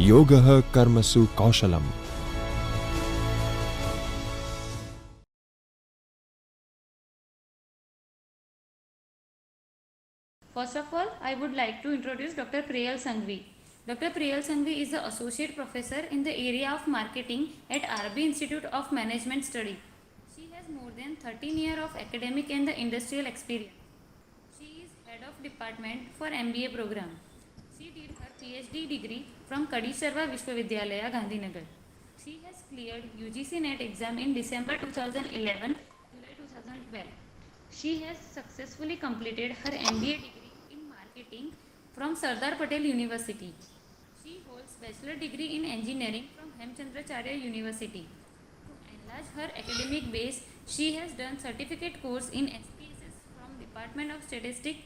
योगः कर्मसु कौशलम्. First of all, I would like to introduce Dr. Priyal Sanghvi. Dr. Priyal Sanghvi is the Associate Professor in the area of Marketing at RB Institute of Management Study. She has more than 13 years of academic and the industrial experience. She is Head of Department for MBA program. She did her PhD degree from Kadi Sarva Vishwavidyalaya, Gandhinagar. She has cleared UGC NET exam in December 2011, July 2012. She has successfully completed her MBA degree in marketing from Sardar Patel University. She holds bachelor degree in engineering from Hemchandracharya University. To enlarge her academic base, she has done certificate course in SPSS from Department of Statistics,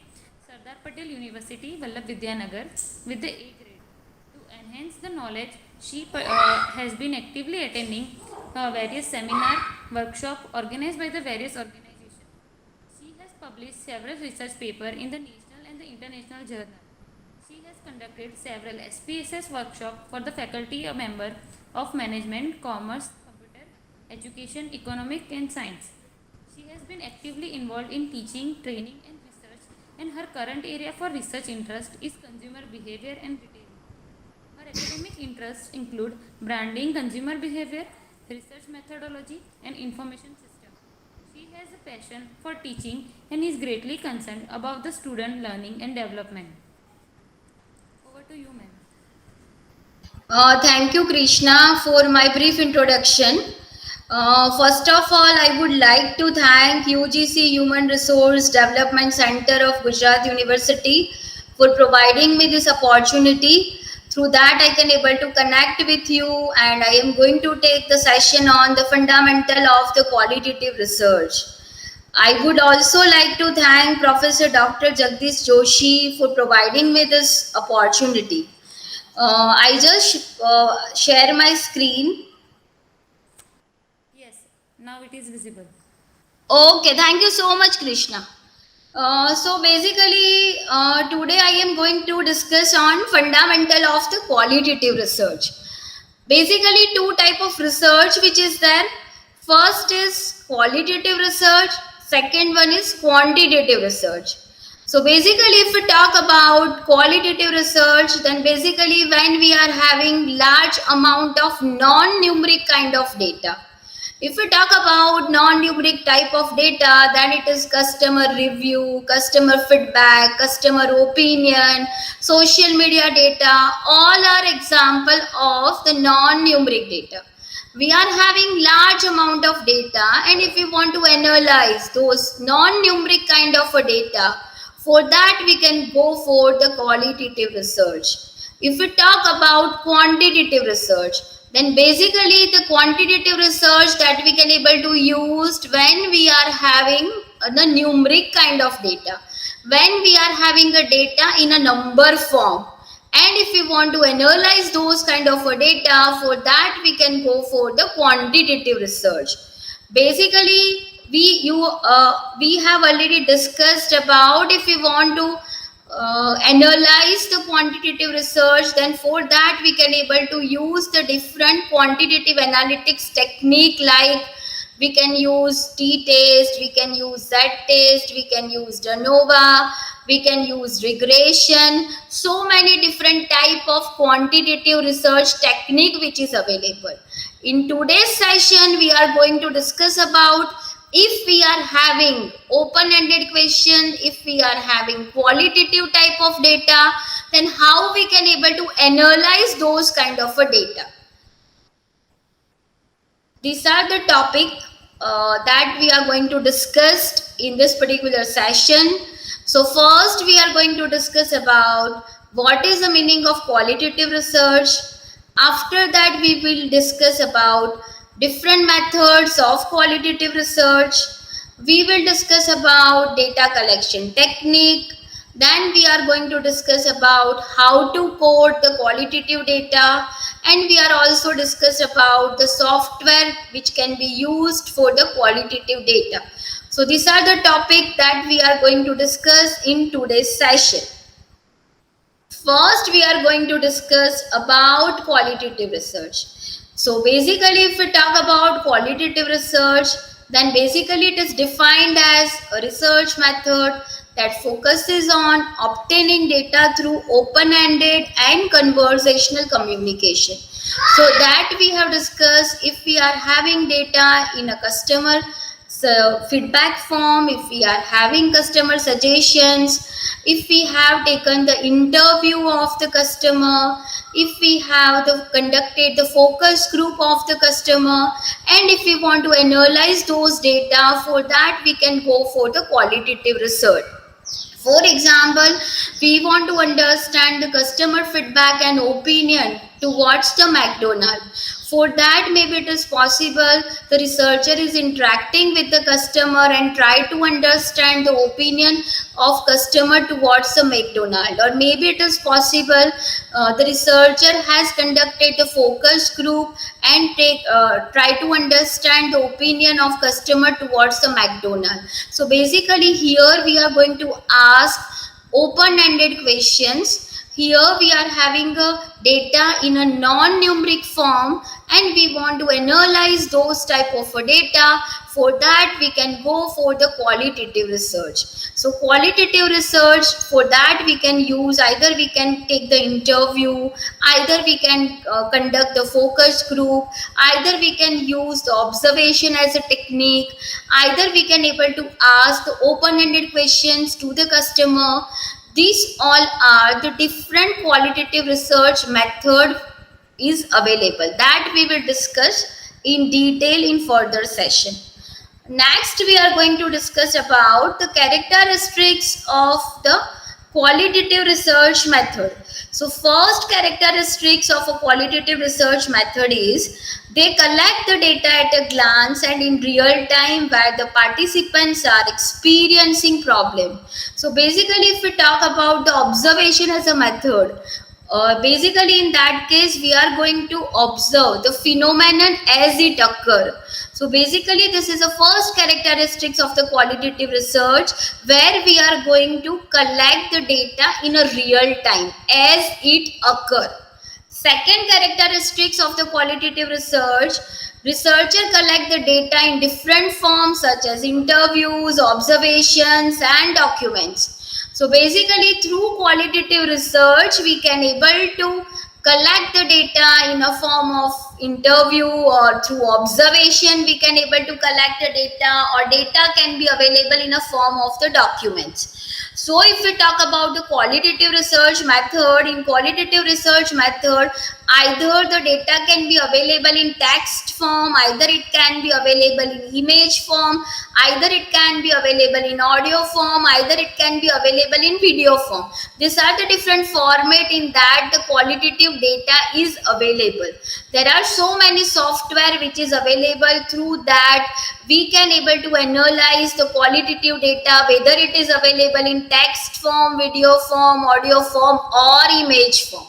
Sardar Patel University, Vallabh Vidyanagar with the A grade. To enhance the knowledge, she has been actively attending various seminar, workshop organized by the various organizations. She has published several research papers in the national and the international journal. She has conducted several SPSS workshops for the faculty or member of management, commerce, computer, education, economic and science. She has been actively involved in teaching, training and research, and her current area for research interest is consumer behavior and retailing. Her academic interests include branding, consumer behavior, research methodology and information system. She has a passion for teaching and is greatly concerned about the student learning and development. Over to you, ma'am. Thank you, Krishna, for my brief introduction. First of all, I would like to thank UGC Human Resource Development Center of Gujarat University for providing me this opportunity. Through that, I can able to connect with you, and I am going to take the session on the fundamental of the qualitative research. I would also like to thank Professor Dr. Jagdish Joshi for providing me this opportunity. I just share my screen. Yes, now it is visible. Okay, thank you so much, Krishna. So basically, today I am going to discuss on fundamental of the qualitative research. Basically, two type of research which is there. First is qualitative research. Second one is quantitative research. So basically, if we talk about qualitative research, then basically when we are having large amount of non-numeric kind of data. If we talk about non-numeric type of data, then it is customer review, customer feedback, customer opinion, social media data, all are example of the non-numeric data. We are having large amount of data, and if we want to analyze those non-numeric kind of a data, for that we can go for the qualitative research. If we talk about quantitative research, then basically the quantitative research that we can able to use when we are having the numeric kind of data, when we are having a data in a number form, and if we want to analyze those kind of a data, for that we can go for the quantitative research. Basically we have already discussed about if we want to analyze the quantitative research, then for that we can able to use the different quantitative analytics technique, like we can use t-test, we can use z-test, we can use ANOVA, we can use regression, so many different type of quantitative research technique which is available. In today's session we are going to discuss about if we are having open-ended question, if we are having qualitative type of data, then how we can able to analyze those kind of a data. These are the topic that we are going to discuss in this particular session. So first we are going to discuss about what is the meaning of qualitative research. After that we will discuss about different methods of qualitative research. We will discuss about data collection technique. Then we are going to discuss about how to code the qualitative data, and we are also discuss about the software which can be used for the qualitative data. So these are the topic that we are going to discuss in today's session. First, we are going to discuss about qualitative research. So basically, if we talk about qualitative research, then basically it is defined as a research method that focuses on obtaining data through open-ended and conversational communication. So that we have discussed, if we are having data in a customer feedback form, if we are having customer suggestions, if we have taken the interview of the customer, if we have conducted the focus group of the customer, and if we want to analyze those data, for that we can go for the qualitative research. For example, we want to understand the customer feedback and opinion towards the McDonald's. For that, maybe it is possible the researcher is interacting with the customer and try to understand the opinion of customer towards the McDonald's. Or maybe it is possible the researcher has conducted the focus group and try to understand the opinion of customer towards the McDonald's. So basically here we are going to ask open-ended questions. Here we are having data in a non-numeric form and we want to analyze those type of data. For that we can go for the qualitative research. So qualitative research, for that we can use, either we can take the interview, either we can conduct the focus group, either we can use the observation as a technique, either we can able to ask the open-ended questions to the customer. These all are the different qualitative research method is available that we will discuss in detail in further session. Next, we are going to discuss about the characteristics of the qualitative research method. So first characteristics of a qualitative research method is they collect the data at a glance and in real time where the participants are experiencing problem. So basically if we talk about the observation as a method, basically in that case we are going to observe the phenomenon as it occur. So basically this is the first characteristics of the qualitative research, where we are going to collect the data in a real time as it occur. Second characteristics of the qualitative research, researcher collect the data in different forms such as interviews, observations and documents. So basically through qualitative research we can able to collect the data in a form of interview or through observation we can able to collect the data, or data can be available in a form of the documents. So if we talk about the qualitative research method, in qualitative research method, either the data can be available in text form, either it can be available in image form, either it can be available in audio form, either it can be available in video form. These are the different format in that the qualitative data is available. There are so many software which is available, through that we can able to analyze the qualitative data, whether it is available in text form, video form, audio form or image form.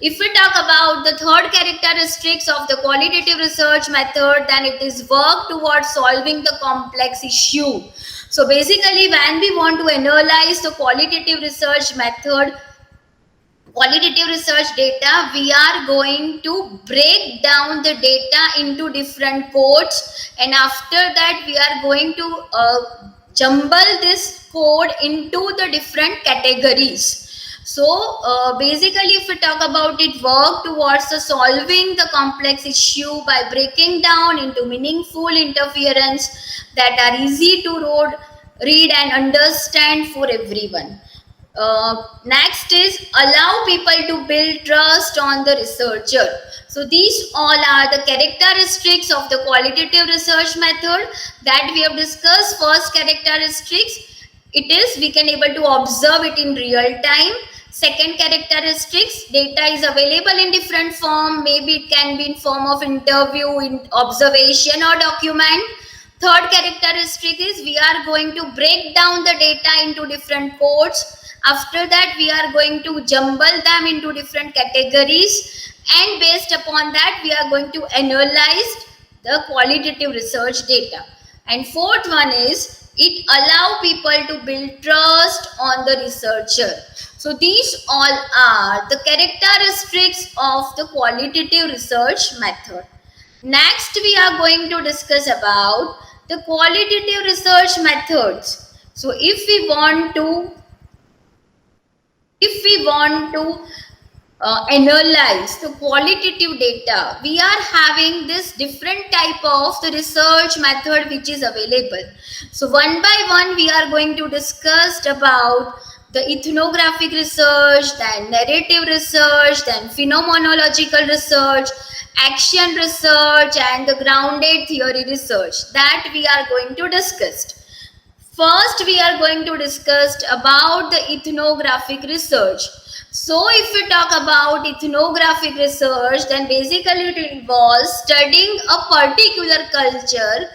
If we talk about the third characteristics of the qualitative research method, then it is work towards solving the complex issue. So basically when we want to analyze the qualitative research method, qualitative research data, we are going to break down the data into different codes, and after that we are going to jumble this code into the different categories. So basically if we talk about it, work towards solving the complex issue by breaking down into meaningful interference that are easy to read and understand for everyone. Next is allow people to build trust on the researcher. So these all are the characteristics of the qualitative research method that we have discussed. First characteristics, it is we can able to observe it in real time. Second characteristics, data is available in different form, maybe it can be in form of interview, in observation or document. Third characteristic is we are going to break down the data into different codes. After that we are going to jumble them into different categories, and based upon that we are going to analyze the qualitative research data. And fourth one is it allow people to build trust on the researcher. So these all are the characteristics of the qualitative research method. Next, we are going to discuss about the qualitative research methods. So if we want to analyze the qualitative data, we are having this different type of the research method which is available. So one by one we are going to discuss about the ethnographic research, then narrative research, then phenomenological research, action research, and the grounded theory research that we are going to discuss. First, we are going to discuss about the ethnographic research. So, if we talk about ethnographic research, then basically it involves studying a particular culture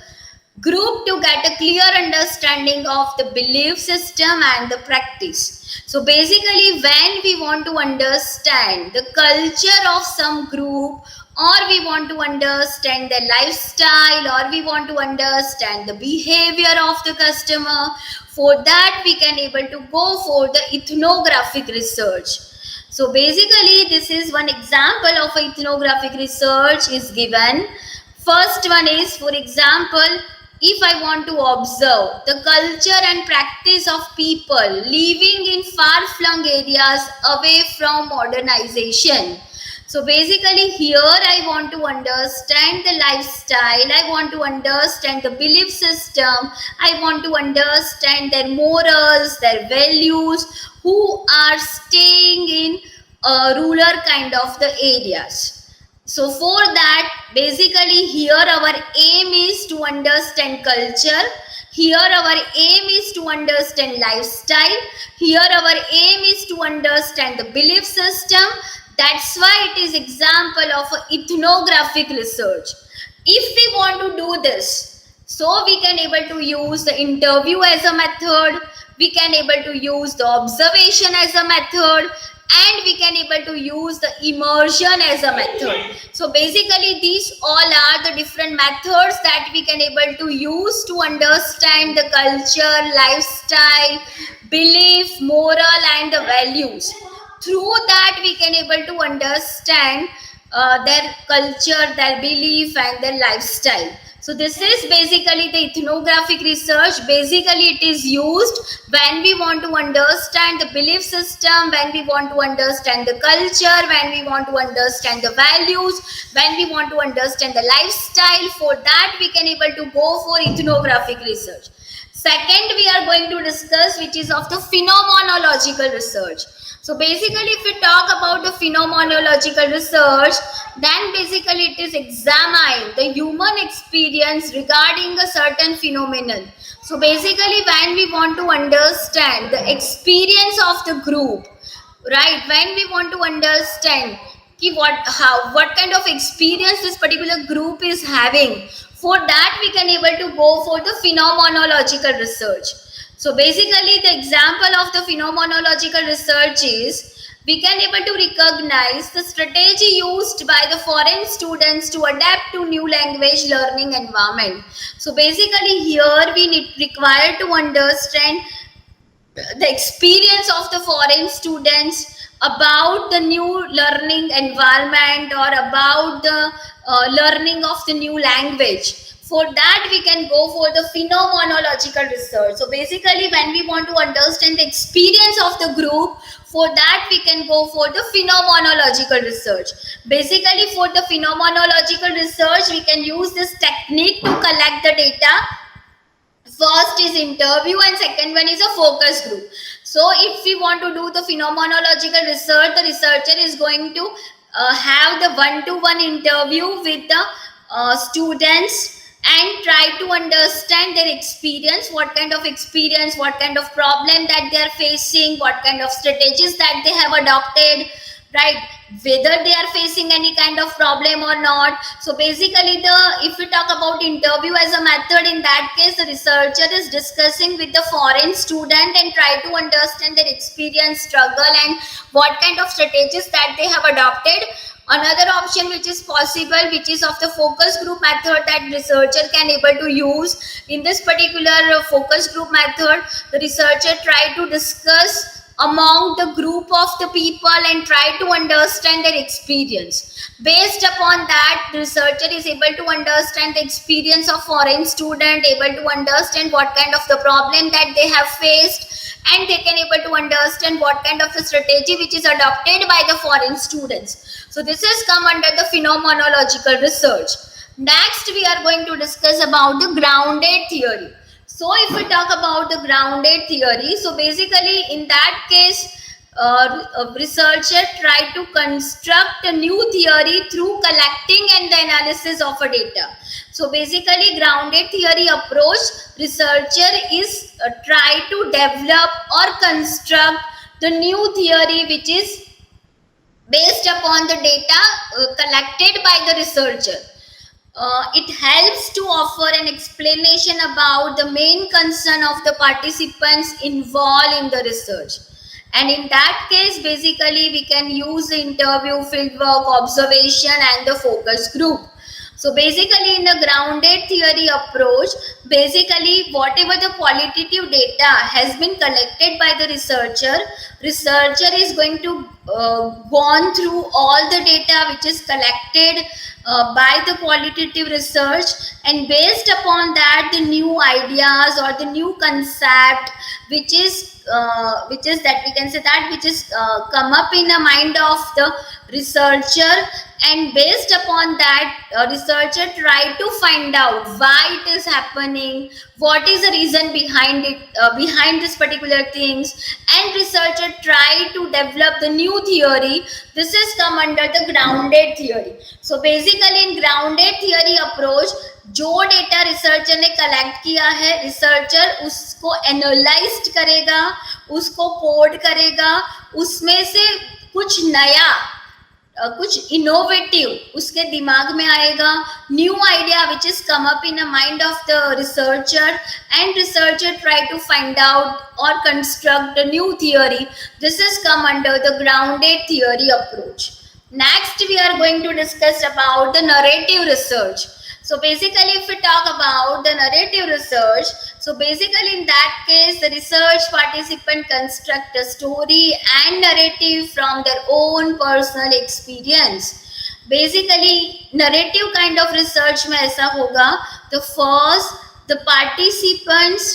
group to get a clear understanding of the belief system and the practice. So basically, when we want to understand the culture of some group, or we want to understand their lifestyle, or we want to understand the behavior of the customer, for that we can able to go for the ethnographic research. So basically, this is one example of ethnographic research is given. First one is, for example, if I want to observe the culture and practice of people living in far-flung areas away from modernization. So basically here I want to understand the lifestyle, I want to understand the belief system, I want to understand their morals, their values, who are staying in rural kind of the areas. So for that, basically here our aim is to understand culture. Here our aim is to understand lifestyle. Here our aim is to understand the belief system. That's why it is example of ethnographic research. If we want to do this, so we can able to use the interview as a method. We can able to use the observation as a method, and we can able to use the immersion as a method. So basically these all are the different methods that we can able to use to understand the culture, lifestyle, belief, moral, and the values. Through that we can able to understand their culture, their belief, and their lifestyle. So this is basically the ethnographic research. Basically it is used when we want to understand the belief system, when we want to understand the culture, when we want to understand the values, when we want to understand the lifestyle. For that we can able to go for ethnographic research. Second, we are going to discuss which is of the phenomenological research. So basically if we talk about the phenomenological research, then basically it is examine the human experience regarding a certain phenomenon. So basically when we want to understand the experience of the group, right, when we want to understand what kind of experience this particular group is having, for that we can able to go for the phenomenological research. So basically the example of the phenomenological research is, we can able to recognize the strategy used by the foreign students to adapt to new language learning environment. So basically here we require to understand the experience of the foreign students about the new learning environment, or about the learning of the new language. For that we can go for the phenomenological research. So basically when we want to understand the experience of the group, for that we can go for the phenomenological research. Basically for the phenomenological research we can use this technique to collect the data. First is interview and second one is a focus group. So if we want to do the phenomenological research, the researcher is going to have the one-to-one interview with the students and try to understand their experience, what kind of experience, what kind of problem that they are facing, what kind of strategies that they have adopted, right, whether they are facing any kind of problem or not. So basically if we talk about interview as a method, in that case the researcher is discussing with the foreign student and try to understand their experience, struggle, and what kind of strategies that they have adopted. Another option which is possible, which is of the focus group method, that researcher can able to use. In this particular focus group method, the researcher try to discuss among the group of the people and try to understand their experience. Based upon that, the researcher is able to understand the experience of foreign student, able to understand what kind of the problem that they have faced, and they can able to understand what kind of the strategy which is adopted by the foreign students. So this has come under the phenomenological research. Next, we are going to discuss about the grounded theory. So if we talk about the grounded theory, so basically in that case, a researcher try to construct a new theory through collecting and the analysis of a data. So basically, grounded theory approach, researcher is try to develop or construct the new theory which is based upon the data collected by the researcher. It helps to offer an explanation about the main concern of the participants involved in the research. And in that case, basically, we can use the interview, fieldwork, observation, and the focus group. So basically, in the grounded theory approach, basically whatever the qualitative data has been collected by the researcher is going to gone through all the data which is collected by the qualitative research, and based upon that, the new ideas or the new concept which is that we can say that which is come up in the mind of the researcher, and based upon that researcher try to find out why it is happening, what is the reason behind it, behind this particular things, and researcher try to develop the new theory. This is come under the grounded theory. So basically in grounded theory approach, जो data researcher ने collect किया है, researcher उसको analyse करेगा, उसको code करेगा, उसमें से कुछ नया, कुछ इनोवेटिव उसके दिमाग में आएगा, new idea which is come up in a mind of the researcher, and researcher try to find out or construct a new theory. This is come under the grounded theory approach. Next, we are going to discuss about the narrative research. So basically, if we talk about the narrative research, so basically in that case, the research participant construct a story and narrative from their own personal experience. Basically, narrative kind of research में ऐसा होगा, the first, the participants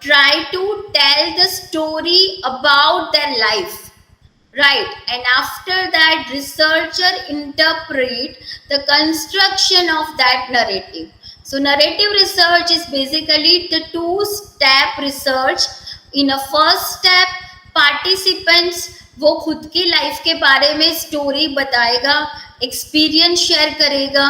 try to tell the story about their life. Right, and after that researcher interpret the construction of that narrative. So narrative research is basically the two-step research. In a first step, participants वो खुद की life के बारे में story बताएगा, experience share करेगा,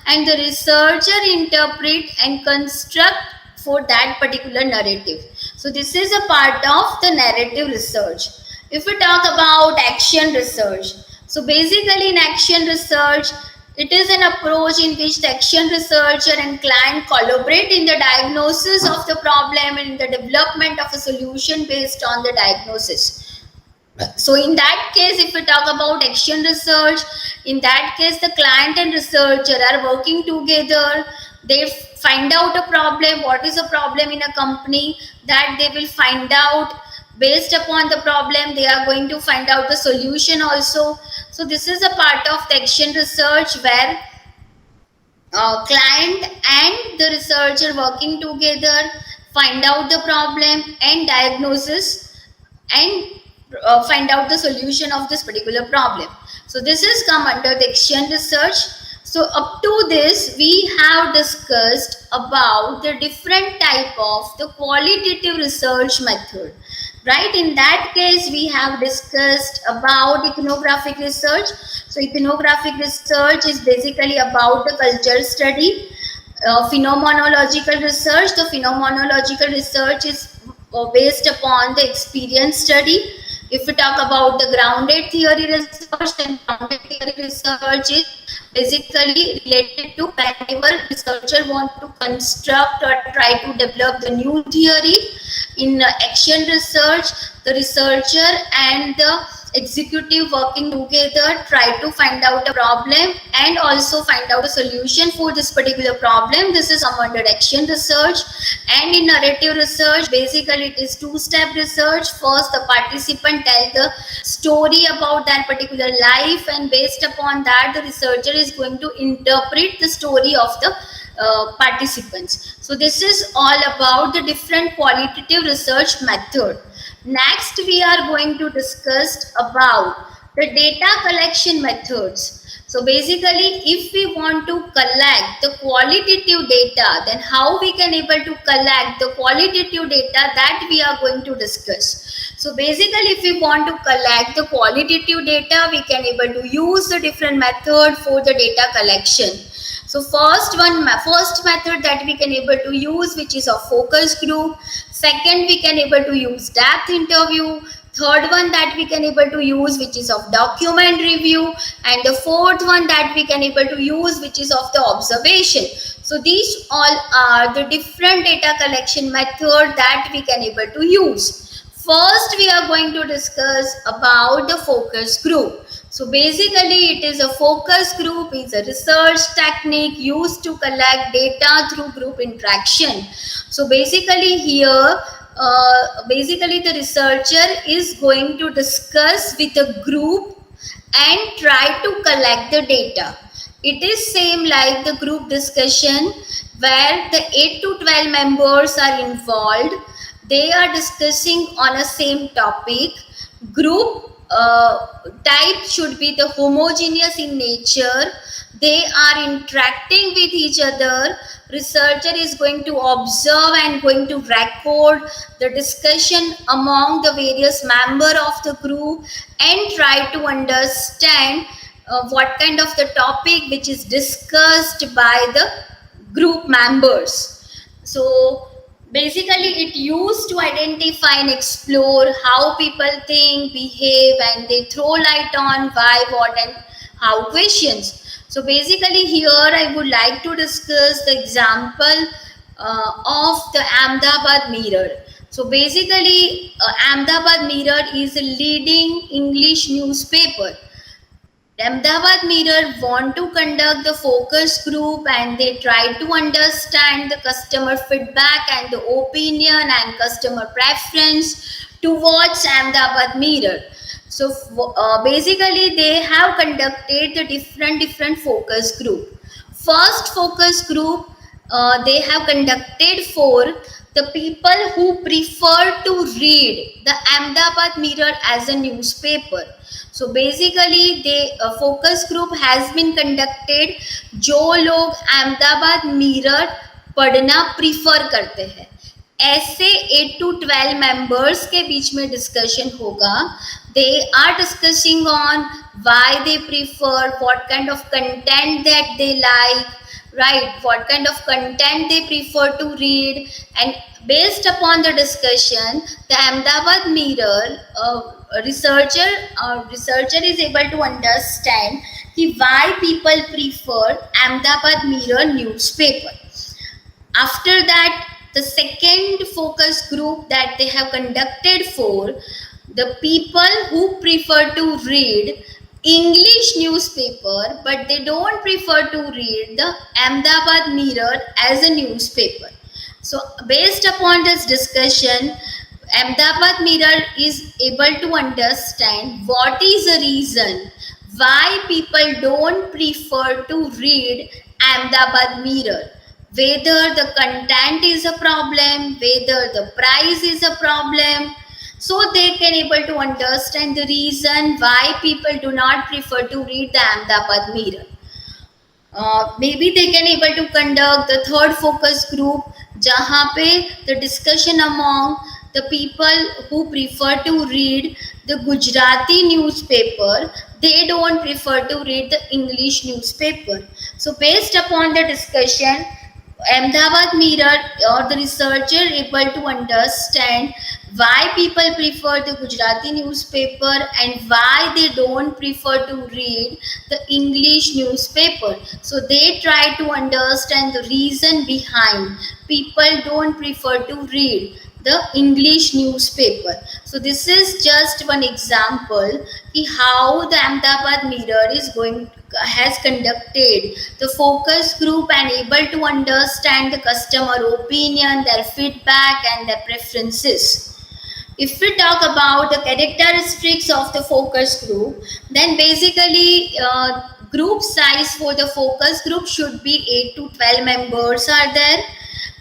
and the researcher interpret and construct for that particular narrative. So this is a part of the narrative research. If we talk about action research, so basically in action research, it is an approach in which the action researcher and client collaborate in the diagnosis of the problem and in the development of a solution based on the diagnosis. So in that case, if we talk about action research, in that case, the client and researcher are working together. They find out a problem, what is a problem in a company, that they will find out. Based upon the problem, they are going to find out the solution also. So this is a part of the action research where client and the researcher working together find out the problem and diagnosis and find out the solution of this particular problem. So this is come under the action research. So up to this, we have discussed about the different type of the qualitative research method. Right, in that case, we have discussed about ethnographic research. So ethnographic research is basically about the culture study. Phenomenological research, the phenomenological research is based upon the experience study. If we talk about the grounded theory research, then grounded theory research is basically related to whenever researcher want to construct or try to develop the new theory. In action research, the researcher and the executive working together, try to find out a problem and also find out a solution for this particular problem. This is common direction research. And in narrative research, basically it is two-step research. First, the participant tell the story about that particular life, and based upon that, the researcher is going to interpret the story of the participants. So this is all about the different qualitative research method. Next, we are going to discuss about the data collection methods. So basically, if we want to collect the qualitative data, then how we can able to collect the qualitative data, that we are going to discuss. So basically, if we want to collect the qualitative data, we can able to use the different method for the data collection. So first method that we can able to use, which is a focus group. Second, we can able to use depth interview. Third one that we can able to use, which is of document review. And the fourth one that we can able to use, which is of the observation. So these all are the different data collection method that we can able to use. First, we are going to discuss about the focus group. So basically, it is a focus group is a research technique used to collect data through group interaction. So basically here, basically the researcher is going to discuss with a group and try to collect the data. It is same like the group discussion where the 8 to 12 members are involved. They are discussing on a same topic. Group type should be the homogeneous in nature. They are interacting with each other. Researcher is going to observe and going to record the discussion among the various members of the group and try to understand what kind of the topic which is discussed by the group members. So basically it used to identify and explore how people think, behave, and they throw light on why, what, and how questions. So basically here I would like to discuss the example of the Ahmedabad Mirror. So basically Ahmedabad Mirror is a leading English newspaper. Ahmedabad Mirror want to conduct the focus group and they try to understand the customer feedback and the opinion and customer preference towards Ahmedabad Mirror. So basically they have conducted the different focus group. First focus group they have conducted for the people who prefer to read the Ahmedabad Mirror as a newspaper. So basically the focus group has been conducted जो लोग Ahmedabad mirror पढ़ना prefer करते हैं, ऐसे 8 to 12 members के बीच में discussion होगा. They are discussing on why they prefer, what kind of content that they like, right, what kind of content they prefer to read, and based upon the discussion the Ahmedabad Mirror researcher is able to understand why people prefer Ahmedabad Mirror newspaper. After that, the second focus group that they have conducted for the people who prefer to read English newspaper but they don't prefer to read the Ahmedabad Mirror as a newspaper. So based upon this discussion, Ahmedabad Mirror is able to understand what is the reason why people don't prefer to read Ahmedabad Mirror. Whether the content is a problem, whether the price is a problem. So they can able to understand the reason why people do not prefer to read the Ahmedabad Mirror. Maybe they can able to conduct the third focus group जहाँ पे the discussion among the people who prefer to read the Gujarati newspaper, they don't prefer to read the English newspaper. So based upon the discussion, Ahmedabad Mirror or the researcher able to understand why people prefer the Gujarati newspaper and why they don't prefer to read the English newspaper. So they try to understand the reason behind people don't prefer to read the English newspaper. So this is just one example ki how the Ahmedabad Mirror has conducted the focus group and able to understand the customer opinion, their feedback and their preferences. If we talk about the characteristics of the focus group, then basically group size for the focus group should be 8 to 12 members are there.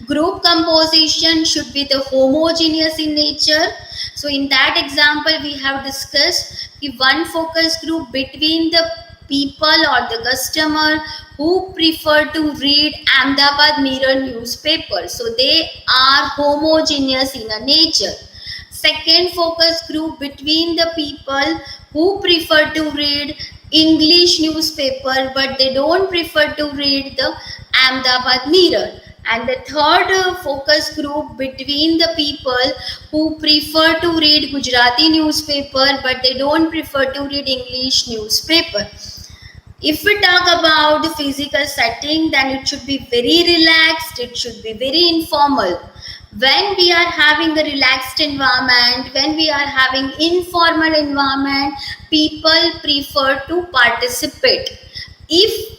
Group composition should be the homogeneous in nature. So in that example we have discussed one focus group between the people or the customer who prefer to read Ahmedabad Mirror newspaper. So they are homogeneous in a nature. Second focus group between the people who prefer to read English newspaper but they don't prefer to read the Ahmedabad Mirror. And the third focus group between the people who prefer to read Gujarati newspaper but they don't prefer to read English newspaper. If we talk about the physical setting, then it should be very relaxed, it should be very informal. When we are having a relaxed environment, when we are having informal environment, people prefer to participate. If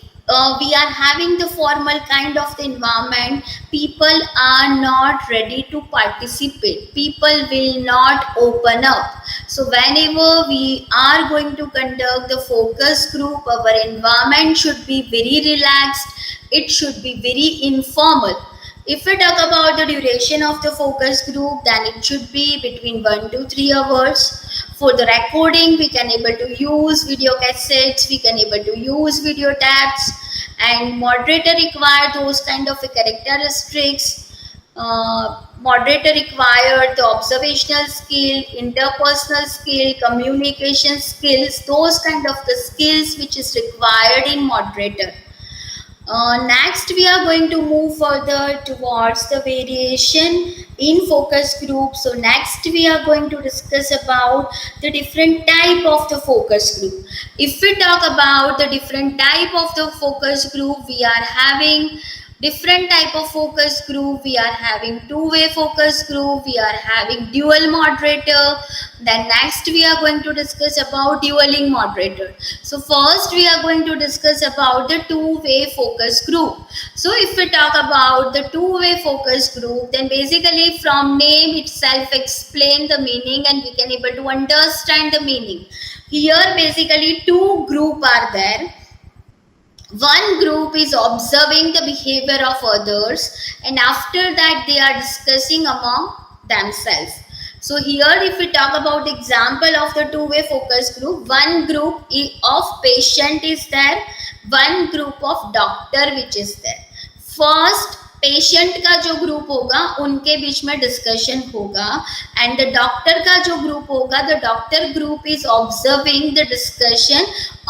we are having the formal kind of the environment, people are not ready to participate, people will not open up. So whenever we are going to conduct the focus group, our environment should be very relaxed, it should be very informal. If we talk about the duration of the focus group, then it should be between 1 to 3 hours. For the recording, we can able to use video cassettes, we can able to use video tabs, and moderator require those kind of characteristics. Moderator require the observational skill, interpersonal skill, communication skills, those kind of the skills which is required in moderator. Next we are going to move further towards the variation in focus group. So next we are going to discuss about the different type of the focus group. If we talk about the different type of the focus group, we are having different type of focus group. We are having two-way focus group, we are having dual moderator. Then next we are going to discuss about dueling moderator. So first we are going to discuss about the two-way focus group. So if we talk about the two-way focus group, then basically from name itself explain the meaning and we can able to understand the meaning. Here basically two group are there. One group is observing the behavior of others and after that they are discussing among themselves. So here if we talk about the example of the two-way focus group, one group of patient is there, one group of doctor which is there. First patient का जो group होगा उनके बीच में discussion होगा and the doctor का जो group होगा the doctor group is observing the discussion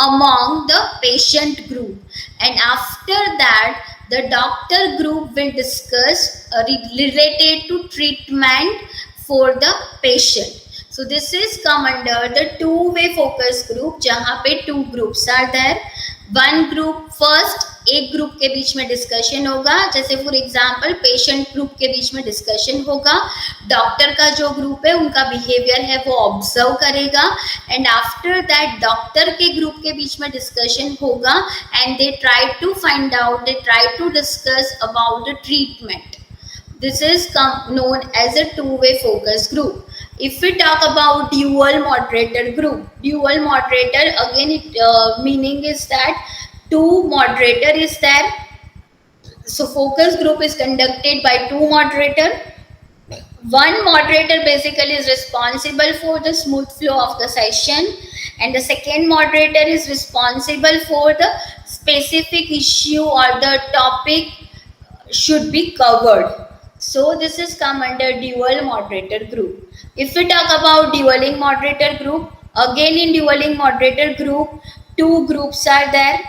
among the patient group and after that the doctor group will discuss related to treatment for the patient. So this is come under the two-way focus group जहाँ पे two groups are there. One group first एक group के बीच में discussion होगा, जैसे for example patient group के बीच में डिस्कशन होगा, डॉक्टर का जो ग्रुप है उनका बिहेवियर है वो ऑब्जर्व करेगा एंड आफ्टर दैट डॉक्टर के ग्रुप के बीच में डिस्कशन होगा and they try to find out, they try to discuss about the treatment. This is known as a two-way focus group. If we talk about dual moderator group, dual moderator again meaning is that two moderator is there. So focus group is conducted by two moderator. One moderator basically is responsible for the smooth flow of the session and the second moderator is responsible for the specific issue or the topic should be covered. So this is come under dual moderator group. If we talk about dueling moderator group, again in dueling moderator group, two groups are there,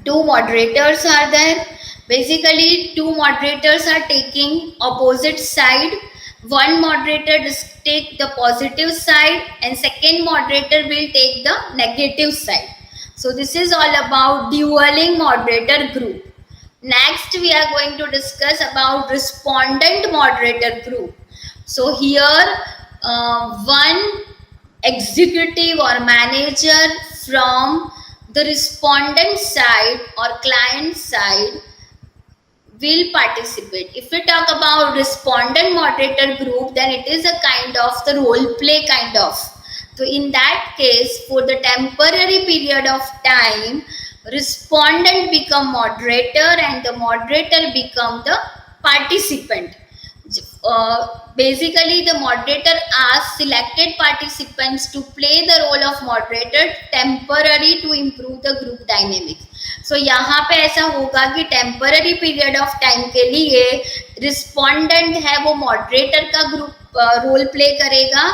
two moderators are there. Basically two moderators are taking opposite side. One moderator take the positive side and second moderator will take the negative side. So this is all about dueling moderator group. Next we are going to discuss about respondent moderator group. So here one executive or manager from the respondent side or client side will participate. If we talk about respondent moderator group, then it is a kind of the role play kind of. So in that case, for the temporary period of time, respondent become moderator and the moderator become the participant. Basically, the moderator asks selected participants to play the role of moderator temporary to improve the group dynamics. So यहाँ पे ऐसा होगा कि temporary period of time के लिए respondent है वो moderator का ग्रुप रोल प्ले करेगा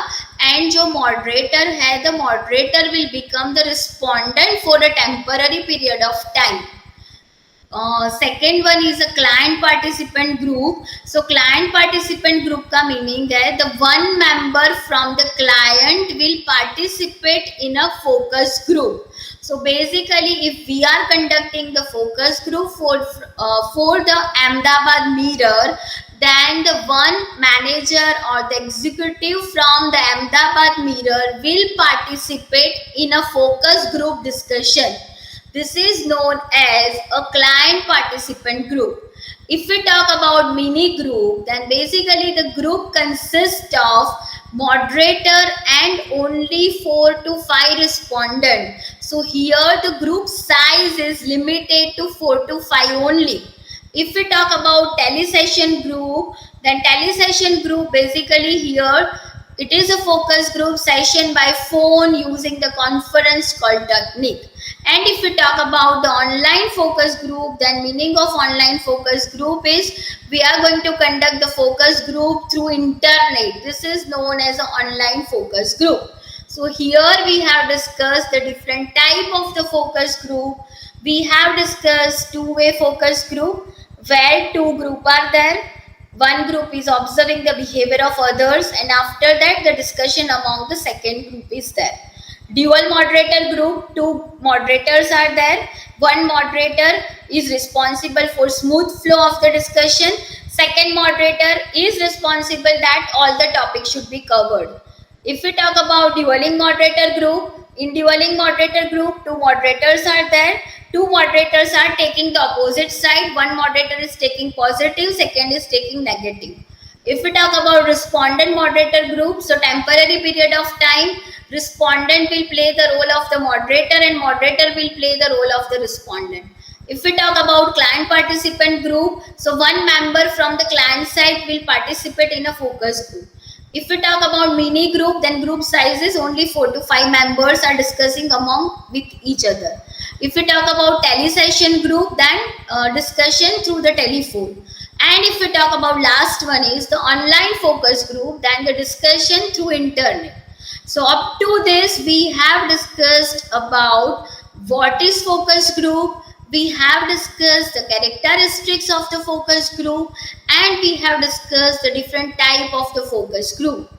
एंड जो मॉडरेटर है the moderator will become the respondent for a temporary period of time. Second one is a client participant group. So client participant group का meaning है the one member from the client will participate in a focus group. So basically, if we are conducting the focus group for the Ahmedabad Mirror, then the one manager or the executive from the Ahmedabad Mirror will participate in a focus group discussion. This is known as a client participant group. If we talk about mini group, then basically the group consists of moderator and only 4 to 5 respondents. So here the group size is limited to 4 to 5 only. If we talk about telesession group, then telesession group basically here it is a focus group session by phone using the conference call technique. And if we talk about the online focus group, then meaning of online focus group is we are going to conduct the focus group through internet. This is known as an online focus group. So here we have discussed the different type of the focus group. We have discussed two-way focus group where two group are there. One group is observing the behavior of others and after that the discussion among the second group is there. Dual moderator group, two moderators are there. One moderator is responsible for smooth flow of the discussion. Second moderator is responsible that all the topics should be covered. If we talk about dueling moderator group, in dueling moderator group, two moderators are there. Two moderators are taking the opposite side. One moderator is taking positive, second is taking negative. If we talk about respondent moderator group, so temporary period of time, respondent will play the role of the moderator and moderator will play the role of the respondent. If we talk about client participant group, so one member from the client side will participate in a focus group. If we talk about mini group, then group size is only 4 to 5 members are discussing among with each other. If we talk about telesession group, then discussion through the telephone. And if we talk about last one is the online focus group, then the discussion through internet. So up to this, we have discussed about what is focus group, we have discussed the characteristics of the focus group, and we have discussed the different type of the focus group.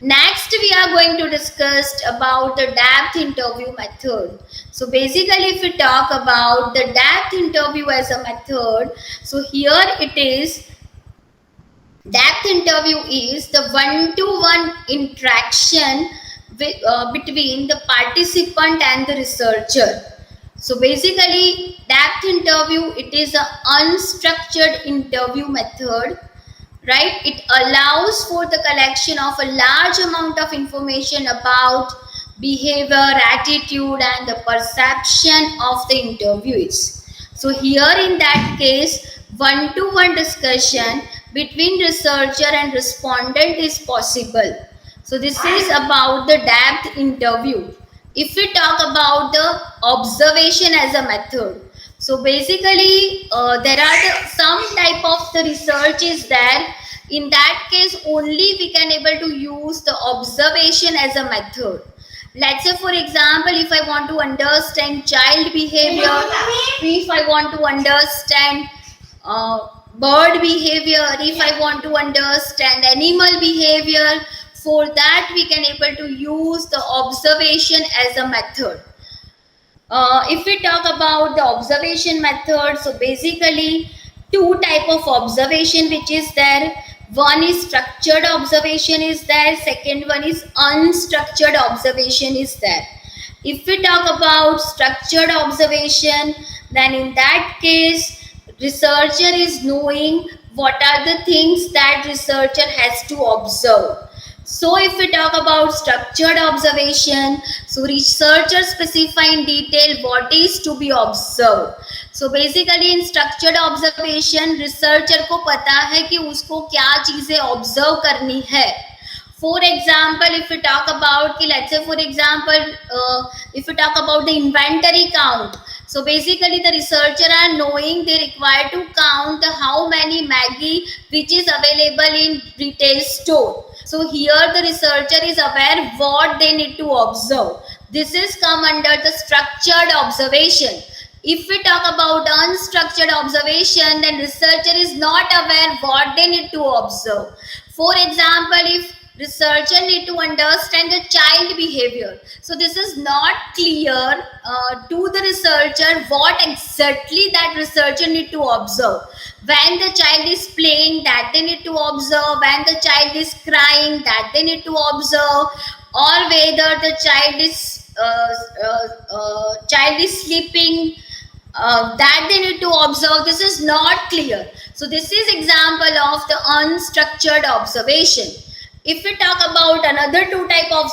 Next, we are going to discuss about the depth interview method. So basically, if we talk about the depth interview as a method, so here it is, depth interview is the one-to-one interaction between the participant and the researcher. So basically, depth interview, it is an unstructured interview method, right? It allows for the collection of a large amount of information about behavior, attitude, and the perception of the interviewees. So here in that case, one-to-one discussion between researcher and respondent is possible. So this is about the depth interview. If we talk about the observation as a method, so basically there are some type of the research is there. In that case, only we can able to use the observation as a method. Let's say, for example, if I want to understand child behavior, if I want to understand bird behavior, if I want to understand animal behavior, for that we can able to use the observation as a method. If we talk about the observation method, so basically two type of observation which is there. one is structured observation is there, second one is unstructured observation is there. If we talk about structured observation, then in that case, researcher is knowing what are the things that researcher has to observe. So if we talk about structured observation, so researcher specify in detail what is to be observed. So basically in structured observation, researcher को पता है कि उसको क्या चीजें observe करनी है. For example, if we talk about, let's say for example, if we talk about the inventory count, so basically the researcher are knowing they require to count how many Maggi which is available in retail store. So here the researcher is aware what they need to observe. This is come under the structured observation. If we talk about unstructured observation, then researcher is not aware what they need to observe. For example, if researcher need to understand the child behavior, so this is not clear to the researcher what exactly that researcher need to observe. When the child is playing, that they need to observe. When the child is crying, that they need to observe. Or whether the child is sleeping, that they need to observe. This is not clear. So this is example of the unstructured observation. If we talk about another two type of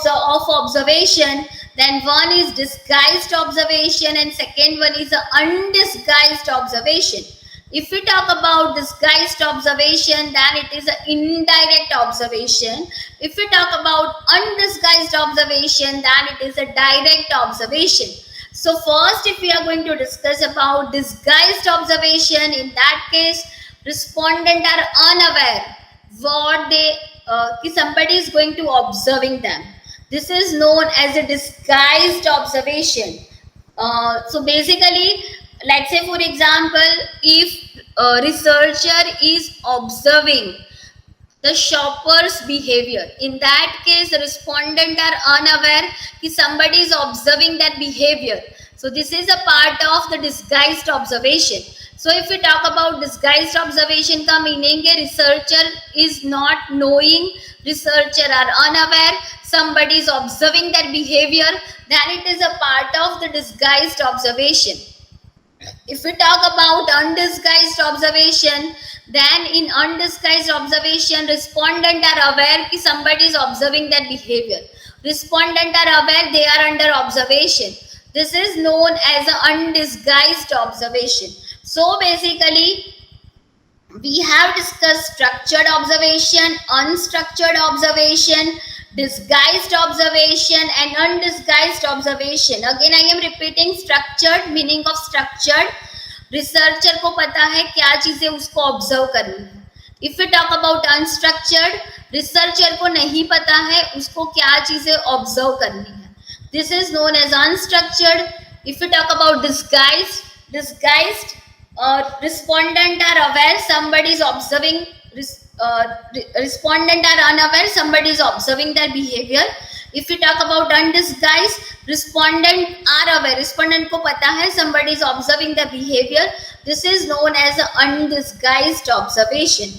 observation, then one is disguised observation and second one is undisguised observation. If we talk about disguised observation, then it is an indirect observation. If we talk about undisguised observation, then it is a direct observation. So first, if we are going to discuss about disguised observation, in that case, respondent are unaware what somebody is going to observing them. This is known as a disguised observation. So basically, let's say for example, if a researcher is observing the shopper's behavior, in that case the respondent are unaware that somebody is observing that behavior. So this is a part of the disguised observation. So if we talk about disguised observation का meaning है researcher is not knowing, researcher are unaware, somebody is observing that behavior, then it is a part of the disguised observation. If we talk about undisguised observation, then in undisguised observation, respondent are aware that somebody is observing that behavior. Respondent are aware they are under observation. This is known as an undisguised observation. So basically, we have discussed structured observation, unstructured observation, disguised observation and undisguised observation. Again, I am repeating structured, meaning of structured. Researcher को पता है क्या चीजें उसको observe करनी है. If we talk about unstructured, researcher को नहीं पता है उसको क्या चीजें observe करनी है. This is known as unstructured. If we talk about disguised, respondent are aware somebody is observing. Respondent are unaware somebody is observing their behavior. If we talk about undisguised, respondent are aware, respondent को पता है somebody is observing their behavior. This is known as undisguised observation.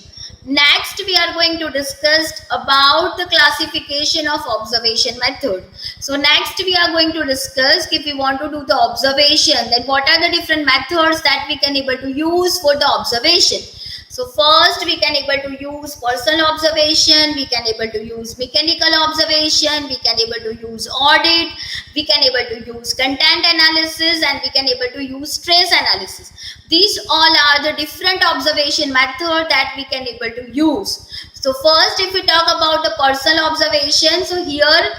Next, we are going to discuss about the classification of observation method. So next we are going to discuss if we want to do the observation, then what are the different methods that we can able to use for the observation. So first we can able to use personal observation, we can able to use mechanical observation, we can able to use audit, we can able to use content analysis and we can able to use trace analysis. These all are the different observation method that we can able to use. So first if we talk about the personal observation, so here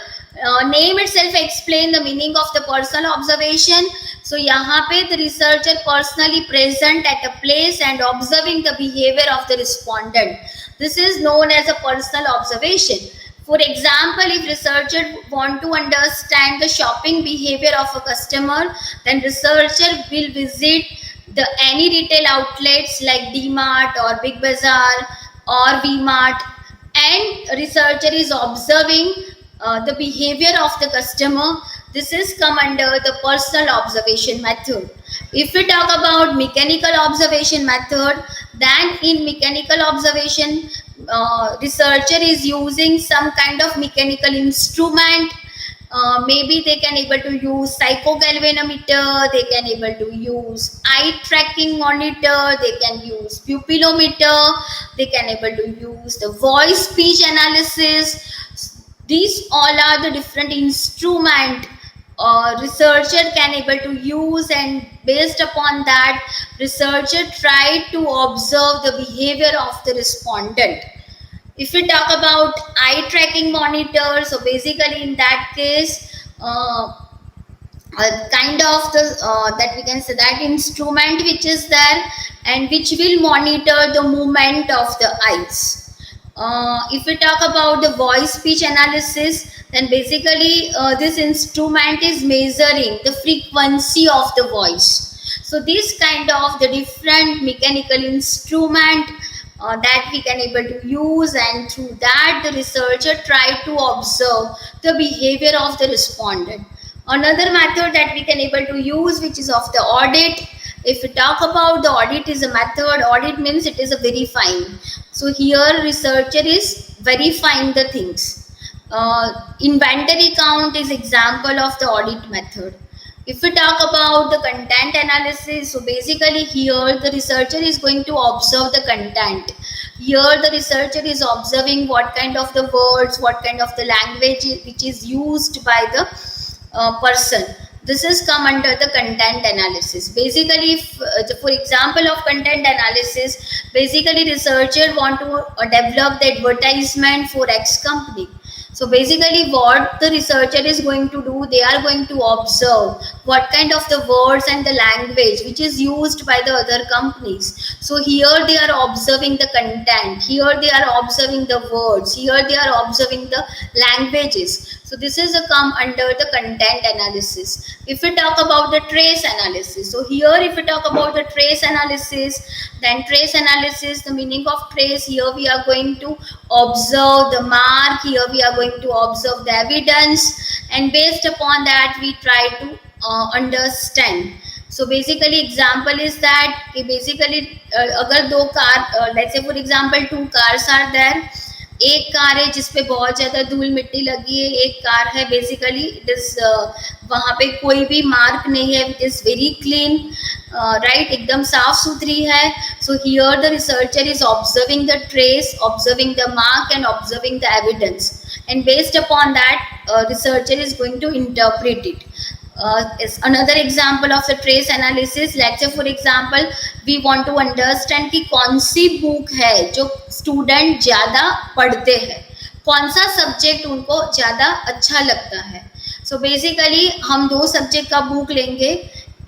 name itself explain the meaning of the personal observation. So यहाँ पे the researcher personally present at a place and observing the behavior of the respondent. This is known as a personal observation. For example, if researcher want to understand the shopping behavior of a customer, then researcher will visit the any retail outlets like D-Mart or Big Bazaar or V-Mart, and researcher is observing the behavior of the customer. This is come under the personal observation method. If we talk about mechanical observation method, then in mechanical observation researcher is using some kind of mechanical instrument. Maybe they can able to use psychogalvanometer, they can able to use eye tracking monitor, they can use pupillometer, they can able to use the voice speech analysis. These all are the different instrument researcher can able to use, and based upon that researcher try to observe the behavior of the respondent. If we talk about eye tracking monitor, so basically in that case kind of the that we can say that instrument which is there and which will monitor the movement of the eyes. If we talk about the voice speech analysis, then basically this instrument is measuring the frequency of the voice. So this kind of the different mechanical instrument that we can able to use, and through that the researcher try to observe the behavior of the respondent. Another method that we can able to use, which is of the audit. If we talk about the audit is a method, audit means it is a verifying. So here researcher is verifying the things. Inventory count is example of the audit method. If we talk about the content analysis, so basically here the researcher is going to observe the content. Here the researcher is observing what kind of the words, what kind of the language which is used by the person. This is come under the content analysis. Basically, if, for example of content analysis, basically researcher want to develop the advertisement for X company. So basically what the researcher is going to do, they are going to observe what kind of the words and the language which is used by the other companies. So here they are observing the content, here they are observing the words, here they are observing the languages. So this is a come under the content analysis. If we talk about the trace analysis, so here if we talk about the trace analysis, then trace analysis, the meaning of trace, here we are going to observe the mark, here we are going to observe the evidence, and based upon that we try to understand. So basically example is that basically अगर दो car, let's say for example two cars are there, एक car है जिसपे बहुत ज़्यादा धूल मिट्टी लगी है, एक कार है बेसिकली इट इज वहाँ पे कोई भी मार्क नहीं है, it is very clean, right, एकदम साफ सुथरी है. So here the researcher is observing the trace, observing the mark and observing the evidence, and based upon that researcher is going to interpret it. Is another example of the trace analysis. Let's say for example we want to understand कि कौन सी book है जो student ज़्यादा पढ़ते हैं, कौन सा subject उनको ज़्यादा अच्छा लगता है. सो बेसिकली हम दो सब्जेक्ट का बुक लेंगे,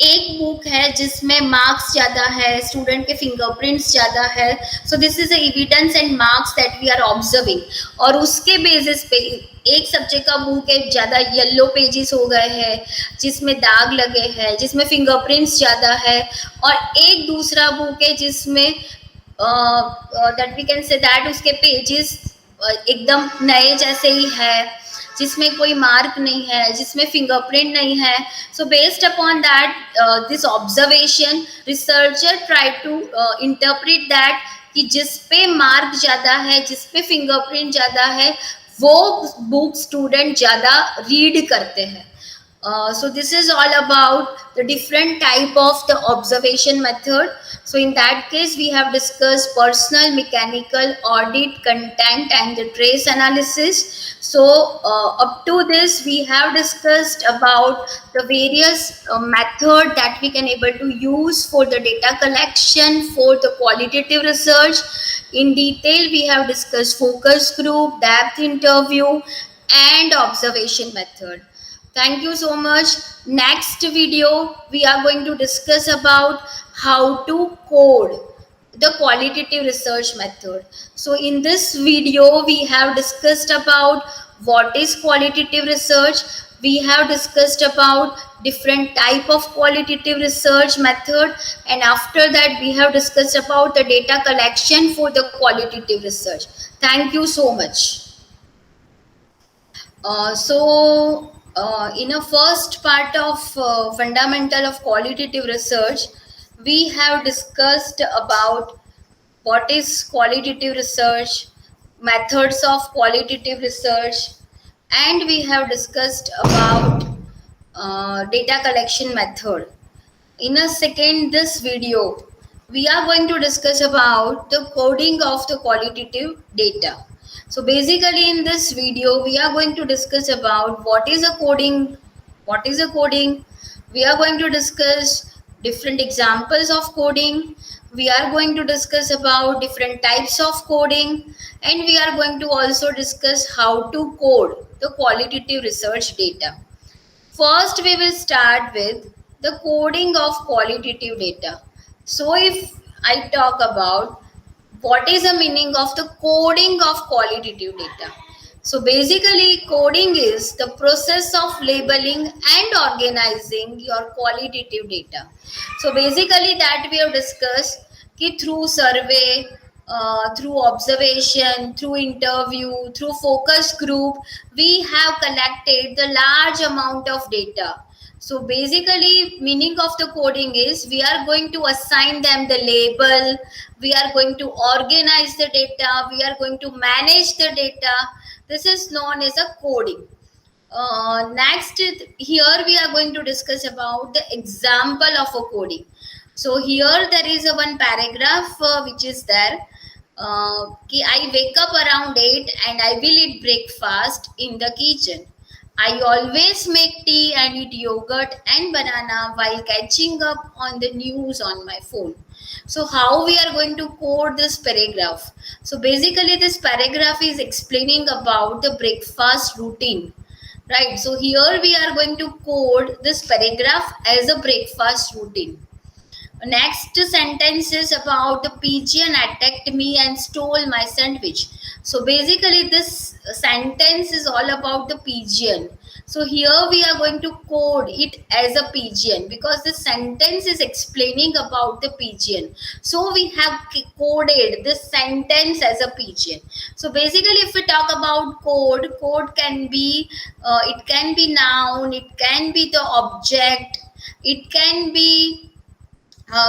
एक बुक है जिसमें मार्क्स ज़्यादा है, स्टूडेंट के फिंगरप्रिंट्स ज़्यादा है, so this is evidence and marks that we are observing. और उसके बेसिस पे एक सब्जेक्ट का बुक है ज़्यादा येलो पेजेस हो गए हैं, जिसमें दाग लगे हैं, जिसमें फिंगरप्रिंट्स ज़्यादा है, और एक दूसरा बुक है जिसमें that we can say that उसके पेजेस एकदम नए जैसे ही है, जिसमें कोई मार्क नहीं है, जिसमें फिंगरप्रिंट नहीं है. So based upon that this observation researcher try to interpret that कि जिस पे मार्क ज़्यादा है, जिस पे फिंगरप्रिंट ज़्यादा है, वो बुक स्टूडेंट ज़्यादा रीड करते हैं. So this is all about the different type of the observation method. So in that case we have discussed personal, mechanical, audit, content and the trace analysis. So up to this we have discussed about the various method that we can able to use for the data collection, for the qualitative research. In detail we have discussed focus group, depth interview and observation method. Thank you so much. Next video we are going to discuss about how to code the qualitative research method. So in this video we have discussed about what is qualitative research. We have discussed about different type of qualitative research method, and after that we have discussed about the data collection for the qualitative research. Thank you so much. In a first part of fundamental of qualitative research, we have discussed about what is qualitative research, methods of qualitative research, and we have discussed about data collection method. In a second, this video, we are going to discuss about the coding of the qualitative data. So basically in this video, we are going to discuss about what is a coding, we are going to discuss different examples of coding, we are going to discuss about different types of coding, and we are going to also discuss how to code the qualitative research data. First, we will start with the coding of qualitative data. So, if I talk about what is the meaning of the coding of qualitative data. So, basically, coding is the process of labeling and organizing your qualitative data. So, basically, that we have discussed कि through survey, through observation, through interview, through focus group, we have collected the large amount of data. So basically, meaning of the coding is we are going to assign them the label, we are going to organize the data, we are going to manage the data. This is known as a coding. Next, here we are going to discuss about the example of a coding. So here there is a one paragraph which is there. I wake up around 8 and I will eat breakfast in the kitchen. I always make tea and eat yogurt and banana while catching up on the news on my phone. So how we are going to code this paragraph? So basically this paragraph is explaining about the breakfast routine. Right. So here we are going to code this paragraph as a breakfast routine. Next sentence is about the pigeon attacked me and stole my sandwich. So basically this sentence is all about the pigeon. So here we are going to code it as a pigeon because the sentence is explaining about the pigeon. So we have coded this sentence as a pigeon. So basically if we talk about code can be, it can be noun, it can be the object, it can be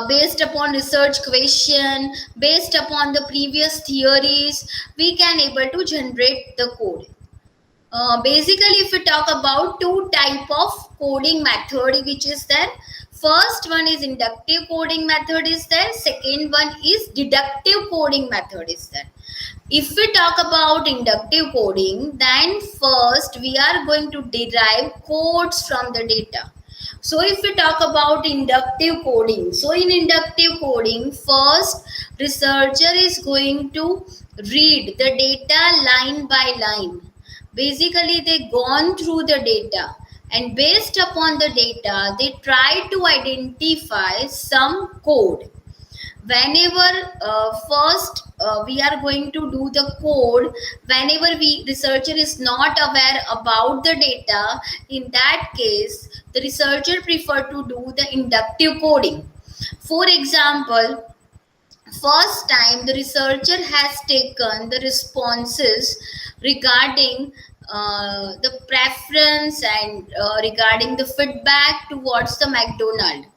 based upon research question, based upon the previous theories, we can able to generate the code. Basically, if we talk about two type of coding method which is there, first one is inductive coding method is there, second one is deductive coding method is there. If we talk about inductive coding, then first we are going to derive codes from the data. So if we talk about inductive coding, so in inductive coding, first researcher is going to read the data line by line. Basically, they gone through the data and based upon the data, they try to identify some code. Whenever first we are going to do the code, whenever researcher is not aware about the data, in that case the researcher prefer to do the inductive coding. For example, first time the researcher has taken the responses regarding the preference and regarding the feedback towards the McDonald's.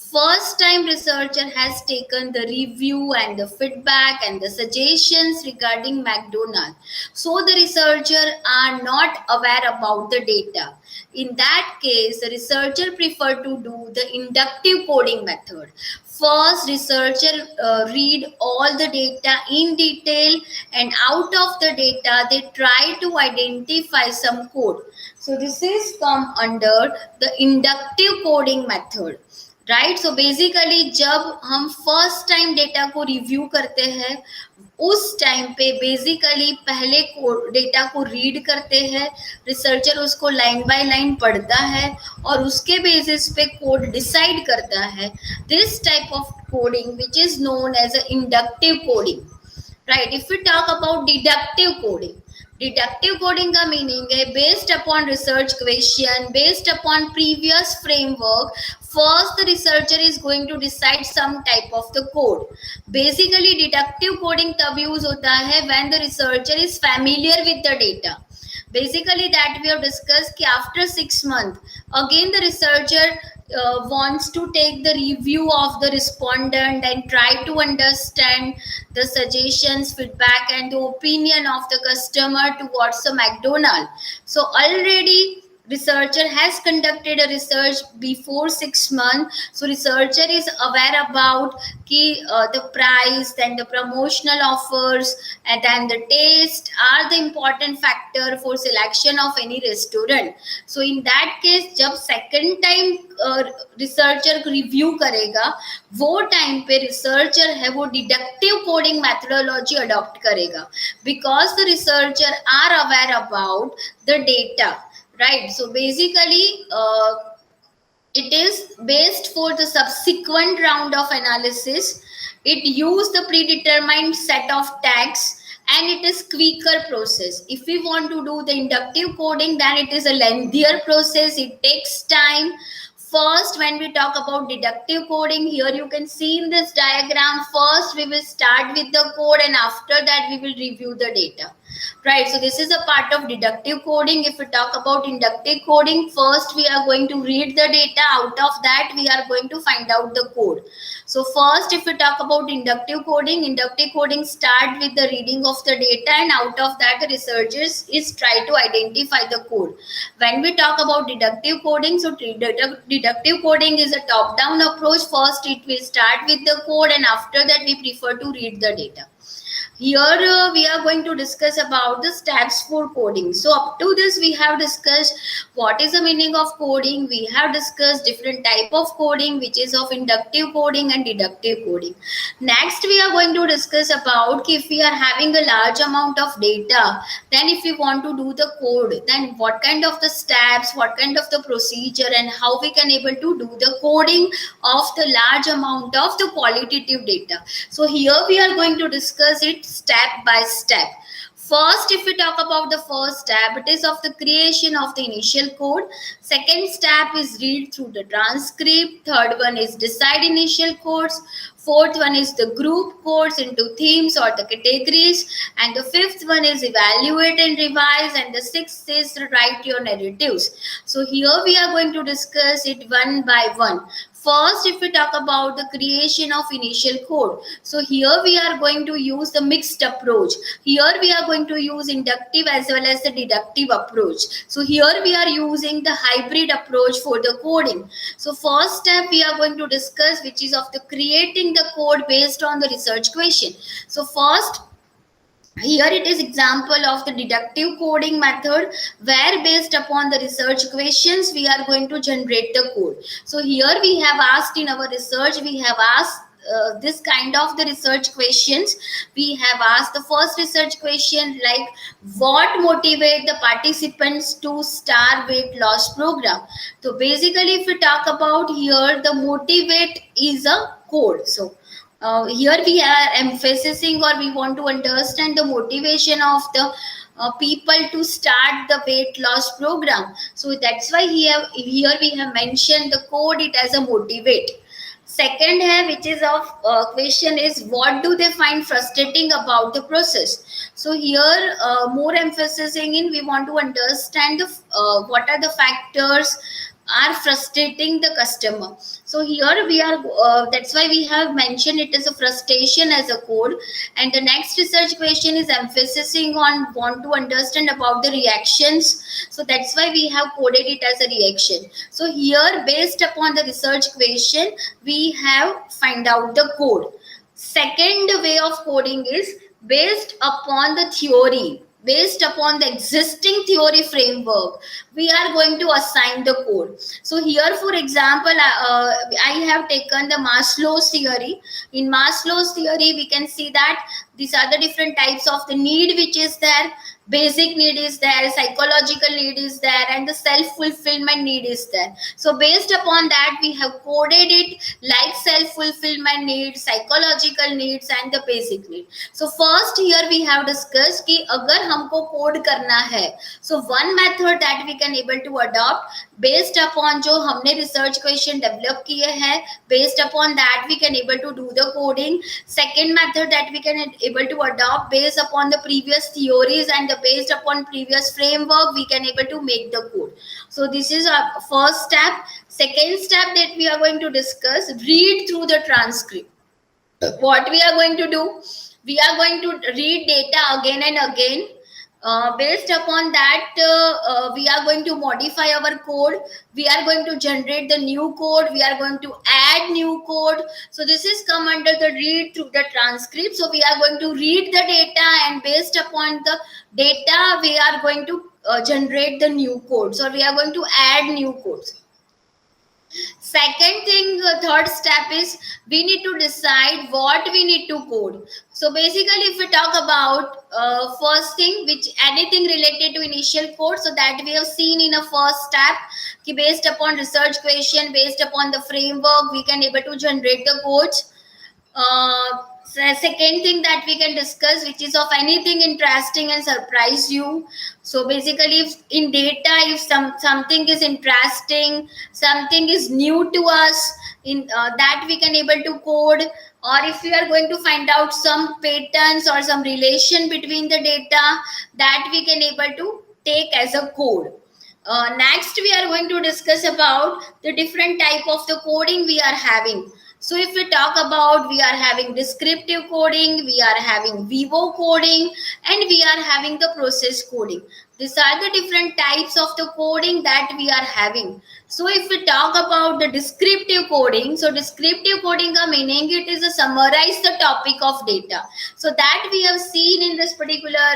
First time researcher has taken the review and the feedback and the suggestions regarding McDonald's. So the researcher are not aware about the data. In that case, the researcher prefer to do the inductive coding method. First, researcher read all the data in detail and out of the data, they try to identify some code. So this is come under the inductive coding method. Right so basically जब हम first time data को review करते हैं उस time पे basically पहले data को read करते हैं, रिसर्चर उसको लाइन बाय लाइन पढ़ता है और उसके बेसिस पे कोड डिसाइड करता है. This type of coding which is known as a inductive coding. Right. If we talk about deductive coding, deductive coding का मीनिंग है based upon research question, based upon previous framework, first the researcher is going to decide some type of the code. Basically deductive coding तब use होता है when the researcher is familiar with the data. Basically that we have discussed कि after 6 months again the researcher wants to take the review of the respondent and try to understand the suggestions, feedback, and the opinion of the customer towards the McDonald. So already researcher has conducted a research before 6 months, so researcher is aware about the price, then the promotional offers, and then the taste are the important factor for selection of any restaurant. So in that case, जब second time researcher review करेगा, वो time पे researcher है वो deductive coding methodology adopt करेगा, because the researcher are aware about the data, right? So basically it is based for the subsequent round of analysis. It use the predetermined set of tags and it is quicker process. If we want to do the inductive coding, then it is a lengthier process, it takes time. First, when we talk about deductive coding, here you can see in this diagram, first we will start with the code and after that we will review the data, right? So this is a part of deductive coding. If we talk about inductive coding, first we are going to read the data, out of that we are going to find out the code. So first, if we talk about inductive coding start with the reading of the data and out of that the researchers is try to identify the code. When we talk about deductive coding, so deductive coding is a top down approach. First it will start with the code and after that we prefer to read the data. Here we are going to discuss about the steps for coding. So up to this we have discussed what is the meaning of coding. We have discussed different type of coding, which is of inductive coding and deductive coding. Next we are going to discuss about if we are having a large amount of data, then if we want to do the code, then what kind of the steps, what kind of the procedure, and how we can able to do the coding of the large amount of the qualitative data. So here we are going to discuss it step by step. First, if we talk about the first step, it is of the creation of the initial code. Second step is read through the transcript. Third one is decide initial codes. Fourth one is the group codes into themes or the categories. And the fifth one is evaluate and revise. And the sixth is write your narratives. So here we are going to discuss it one by one. First, if we talk about the creation of initial code, so here we are going to use the mixed approach. Here we are going to use inductive as well as the deductive approach. So here we are using the hybrid approach for the coding. So first step we are going to discuss, which is of the creating the code based on the research question. So first, here it is example of the deductive coding method, where based upon the research questions we are going to generate the code. So here we have asked in our research, we have asked this kind of the research questions. We have asked the first research question like, what motivate the participants to start weight loss program? So basically if we talk about here, the motivate is a code. So here we are emphasizing, or we want to understand the motivation of the people to start the weight loss program. So that's why here we have mentioned the code it as a motivate. Second है, which is of question is, what do they find frustrating about the process? So here more emphasizing in, we want to understand the what are the factors are frustrating the customer. So here we are that's why we have mentioned it as a frustration as a code. And the next research question is emphasizing on want to understand about the reactions. So that's why we have coded it as a reaction. So here based upon the research question we have find out the code. Second way of coding is based upon the theory. Based upon the existing theory framework, we are going to assign the code. So here, for example, I have taken the Maslow's theory. In Maslow's theory, we can see that these are the different types of the need which is there. Basic need is there, psychological need is there, and the self-fulfillment need is there. So based upon that, we have coded it like self-fulfillment needs, psychological needs, and the basic need. So first here we have discussed कि अगर हमको code करना है, so one method that we can able to adopt, based upon जो हमने research question develop किए हैं, based upon that we can able to do the coding. Second method that we can able to adopt based upon the previous theories and the based upon previous framework, we can able to make the code. So this is our first step. Second step that we are going to discuss, read through the transcript. What we are going to do, we are going to read data again and again. Based upon that, we are going to modify our code. We are going to generate the new code. We are going to add new code. So this is come under the read through the transcript. So we are going to read the data, and based upon the data, we are going to generate the new code. So we are going to add new codes. Second thing, third step is we need to decide what we need to code. So basically, if we talk about first thing, which anything related to initial code, so that we have seen in a first step, ki based upon research question, based upon the framework, we can able to generate the codes. Second thing that we can discuss, which is of anything interesting and surprise you. So basically, if in data, if something is interesting, something is new to us, in that we can able to code. Or if we are going to find out some patterns or some relation between the data, that we can able to take as a code. Next, we are going to discuss about the different type of the coding we are having. So if we talk about, we are having descriptive coding, we are having Vivo coding, and we are having the process coding. These are the different types of the coding that we are having. So if we talk about the descriptive coding, so descriptive coding ka meaning it is a summarize the topic of data. So that we have seen in this particular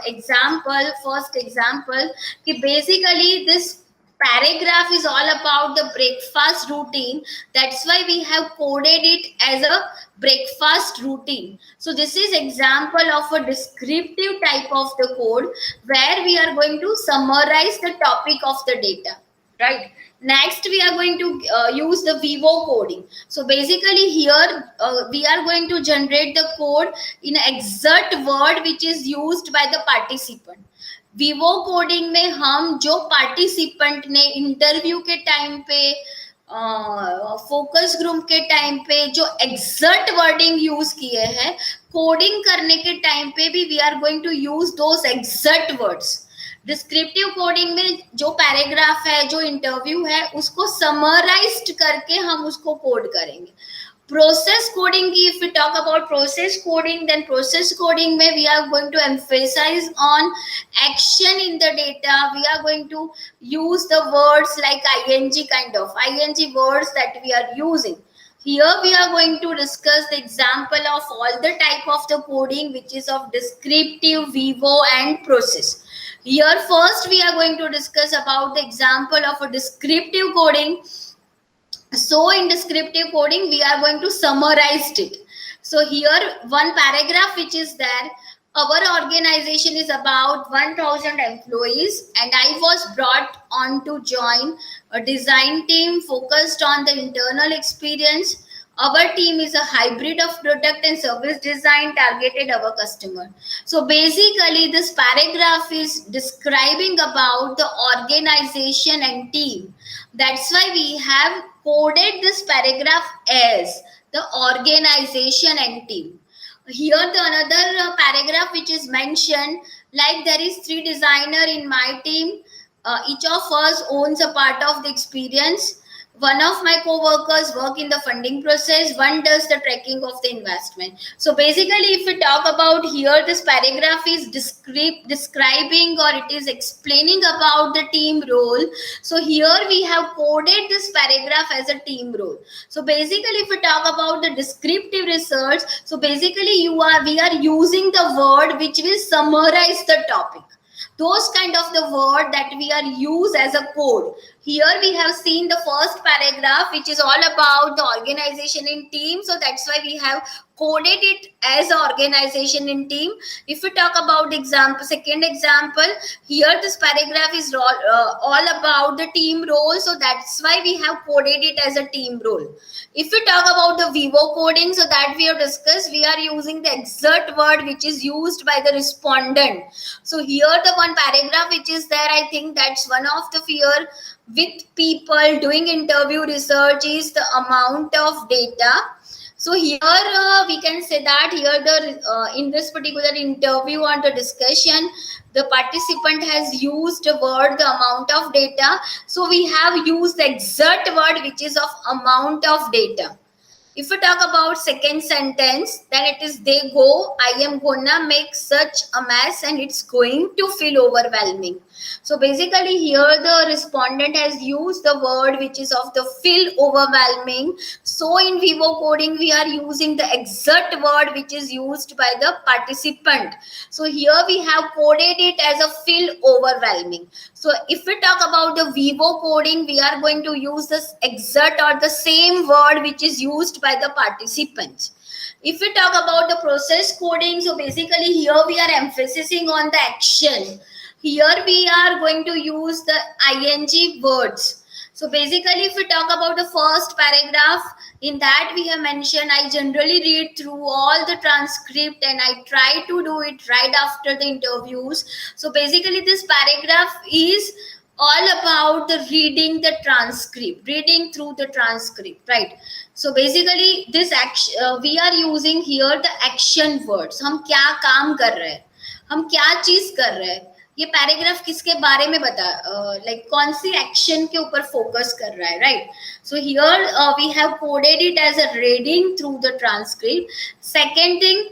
example, first example, ki basically this paragraph is all about the breakfast routine. That's why we have coded it as a breakfast routine. So this is example of a descriptive type of the code where we are going to summarize the topic of the data, right? Next, we are going to use the Vivo coding. So basically here we are going to generate the code in exact word which is used by the participant. Vivo coding में हम जो participant ने interview के time पे focus group के time पे जो exact wording use किए हैं, कोडिंग करने के टाइम पे भी we are going to use those exact words. Descriptive coding में जो पैराग्राफ है, जो इंटरव्यू है, उसको समराइज्ड करके हम उसको कोड करेंगे. Process coding ki if we talk about process coding, then process coding mein we are going to emphasize on action in the data. We are going to use the words like ing, kind of ing words that we are using. Here we are going to discuss the example of all the type of the coding which is of descriptive, Vivo and process. Here first we are going to discuss about the example of a descriptive coding. So in descriptive coding, we are going to summarize it. So here one paragraph which is there, our organization is about 1000 employees and I was brought on to join a design team focused on the internal experience. Our team is a hybrid of product and service design targeted our customer. So basically this paragraph is describing about the organization and team. That's why we have coded this paragraph as the organization and team. Here the another paragraph which is mentioned, like there is 3 designer in my team. Each of us owns a part of the experience. One of my co-workers work in the funding process, one does the tracking of the investment. So basically if we talk about here, this paragraph is describing or it is explaining about the team role. So here we have coded this paragraph as a team role. So basically if we talk about the descriptive research, so basically we are using the word which will summarize the topic. Those kind of the word that we are use as a code. Here we have seen the first paragraph which is all about the organization in team. So that's why we have coded it as an organization in team. If we talk about the example, second example, here this paragraph is all about the team role. So that's why we have coded it as a team role. If we talk about the Vivo coding, so that we have discussed, we are using the exact word which is used by the respondent. So here the one paragraph which is there, I think that's one of the fear with people doing interview research is the amount of data. So here we can say that here the in this particular interview or the discussion, the participant has used the word the amount of data. So we have used the exact word which is of amount of data. If we talk about second sentence, then it is they go, I am gonna make such a mess and it's going to feel overwhelming. So basically here the respondent has used the word which is of the feel overwhelming. So in Vivo coding, we are using the exact word which is used by the participant. So here we have coded it as a feel overwhelming. So if we talk about the Vivo coding, we are going to use this exact or the same word which is used by the participants. If we talk about the process coding, so basically here we are emphasizing on the action. Here we are going to use the ing words. So basically if we talk about the first paragraph, in that we have mentioned I generally read through all the transcript and I try to do it right after the interviews. So basically this paragraph is all about the reading the transcript, reading through the transcript, right? So basically this action we are using here the action words. हम क्या काम कर रहे हैं, हम क्या चीज कर रहे हैं, ये पैराग्राफ किसके बारे में बता लाइक कौन सी एक्शन के ऊपर फोकस कर रहा है, right? So here we have coded it as a reading through the transcript. Second thing,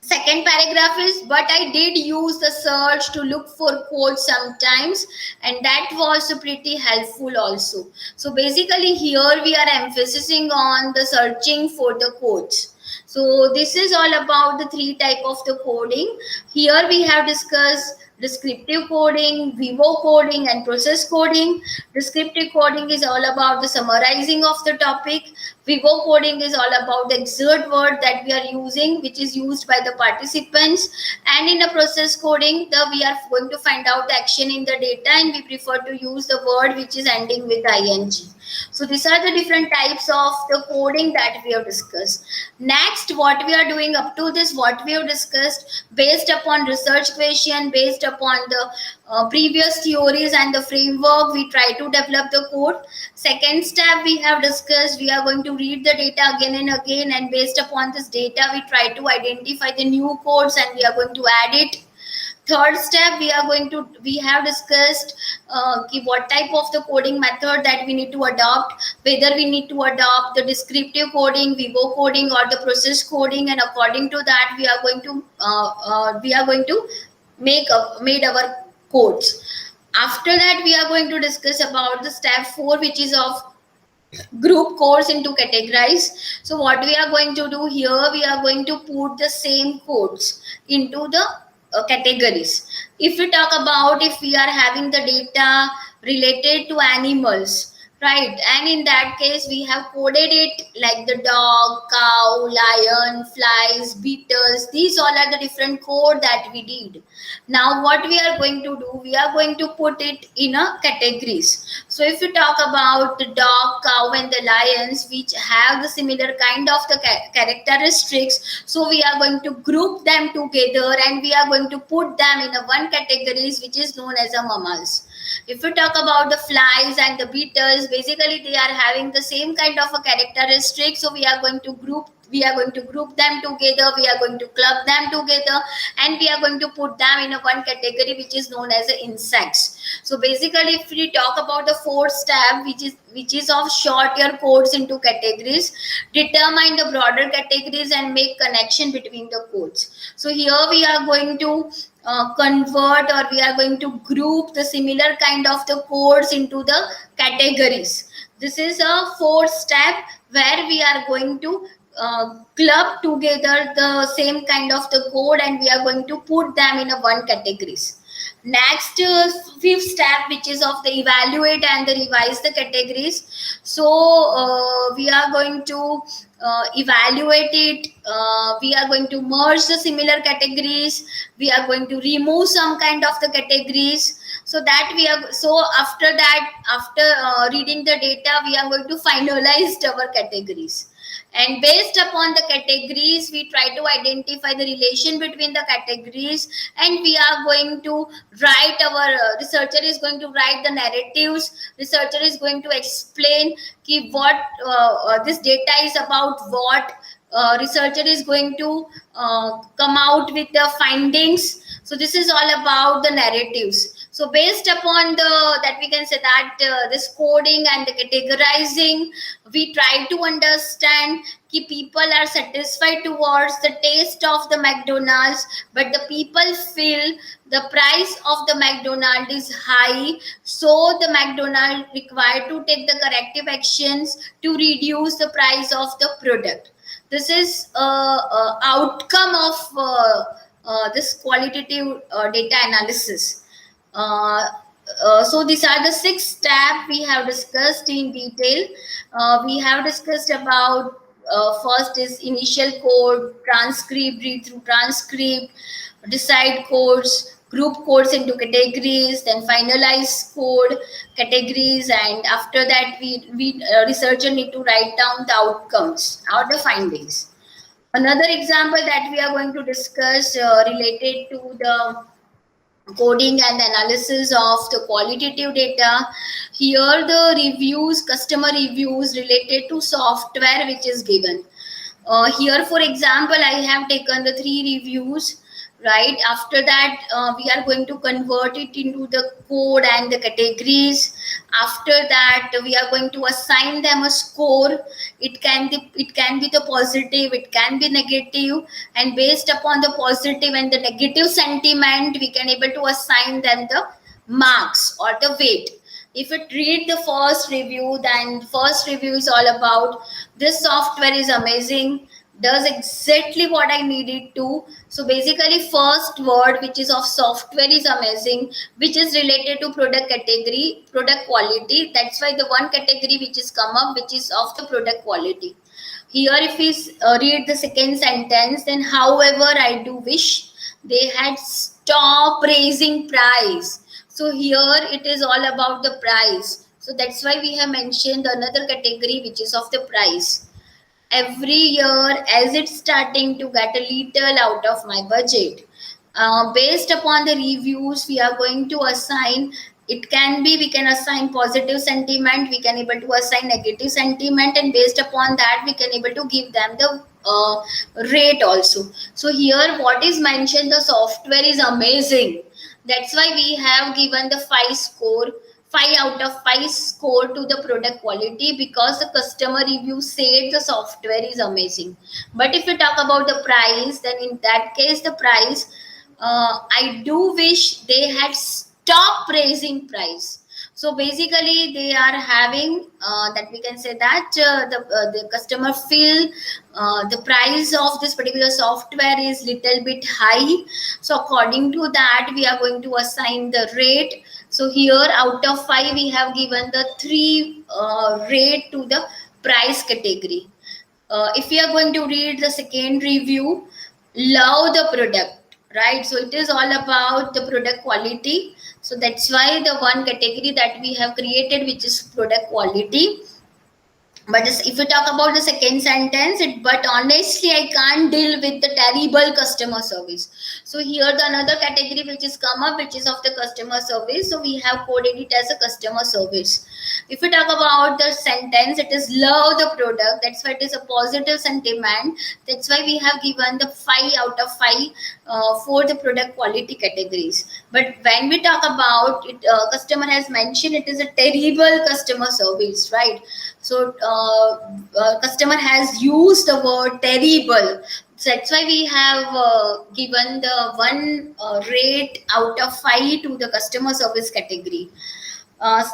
second paragraph is but I did use the search to look for quotes sometimes and that was pretty helpful also. So basically here we are emphasizing on the searching for the quotes. So this is all about the three type of the coding. Here we have discussed descriptive coding, Vivo coding and process coding. Descriptive coding is all about the summarizing of the topic. Vivo coding is all about the exact word that we are using, which is used by the participants. And in a process coding, we are going to find out the action in the data and we prefer to use the word which is ending with ing. So these are the different types of the coding that we have discussed. Next, what we are doing up to this, what we have discussed based upon research question, based upon the previous theories and the framework, we try to develop the code. Second step we have discussed, we are going to read the data again and again, and based upon this data we try to identify the new codes and we are going to add it. Third step we have discussed what type of the coding method that we need to adopt, whether we need to adopt the descriptive coding, Vivo coding or the process coding, and according to that we are going to made our codes. After that we are going to discuss about the step 4, which is of group codes into categorize. So what we are going to do here, we are going to put the same codes into the categories. If we talk about, if we are having the data related to animals, right, and in that case we have coded it like the dog, cow, lion, flies, beetles. These all are the different code that we did. Now what we are going to do, we are going to put it in a categories. So if you talk about the dog, cow and the lions, which have the similar kind of the characteristics, so we are going to group them together and we are going to put them in a one categories which is known as a mammals. If you talk about the flies and the beetles, basically they are having the same kind of a characteristic, so we are going to group them together, we are going to club them together, and we are going to put them in a one category which is known as insects. So basically if we talk about the fourth step, which is of short your codes into categories, determine the broader categories and make connection between the codes. So here we are going to convert, or we are going to group the similar kind of the codes into the categories. This is a fourth step where we are going to club together the same kind of the code and we are going to put them in a one categories. Next, fifth step, which is of the evaluate and the revise the categories. So we are going to evaluate it, we are going to merge the similar categories, we are going to remove some kind of the categories, so that we are, so after that, after reading the data, we are going to finalize our categories. and based upon the categories we try to identify the relation between the categories, and we are going to write our researcher is going to write the narratives. Researcher is going to explain ki what this data is about, what researcher is going to come out with the findings. So this is all about the narratives. So based upon the that we can say that this coding and the categorizing, we try to understand कि people are satisfied towards the taste of the McDonald's, but the people feel the price of the McDonald's is high, so the McDonald's required to take the corrective actions to reduce the price of the product. This is outcome of this qualitative data analysis. So these are the 6 steps we have discussed in detail. We have discussed about first is initial code, transcript, read through transcript, decide codes, group codes into categories, then finalize code categories, and after that we researcher need to write down the outcomes or the findings. Another example that we are going to discuss related to the coding and analysis of the qualitative data. Here the reviews, customer reviews related to software which is given. Here for example I have taken the 3 reviews, right? After that we are going to convert it into the code and the categories. After that we are going to assign them a score. It can be the positive, it can be negative, and based upon the positive and the negative sentiment we can able to assign them the marks or the weight. If it read the first review, then first review is all about this software is amazing, does exactly what I needed to. So basically first word which is of software is amazing, which is related to product category, product quality. That's why the one category which is come up which is of the product quality. Here if we read the second sentence, then however I do wish they had stopped raising price. So here it is all about the price. So that's why we have mentioned another category which is of the price. Every year as it's starting to get a little out of my budget, based upon the reviews we are going to assign. It can be we can assign positive sentiment, we can able to assign negative sentiment, and based upon that we can able to give them the rate also. So here what is mentioned, the software is amazing. That's why we have given the 5 out of 5 score to the product quality, because the customer review said the software is amazing. But if you talk about the price, then in that case the price, I do wish they had stopped raising price. So basically they are having that we can say that the customer feel the price of this particular software is little bit high. So according to that we are going to assign the rate. So here out of 5 we have given the 3 rate to the price category. If we are going to read the second review, love the product, right? So it is all about the product quality. So that's why the one category that we have created which is product quality. But if you talk about the second sentence, but honestly I can't deal with the terrible customer service. So here the another category which is come up which is of the customer service. So we have coded it as a customer service. If you talk about the sentence, it is love the product. That's why it is a positive sentiment. That's why we have given the 5 out of 5 for the product quality categories. But when we talk about it, customer has mentioned it is a terrible customer service, right? So customer has used the word terrible. So that's why we have given the 1 rate out of 5 to the customer service category.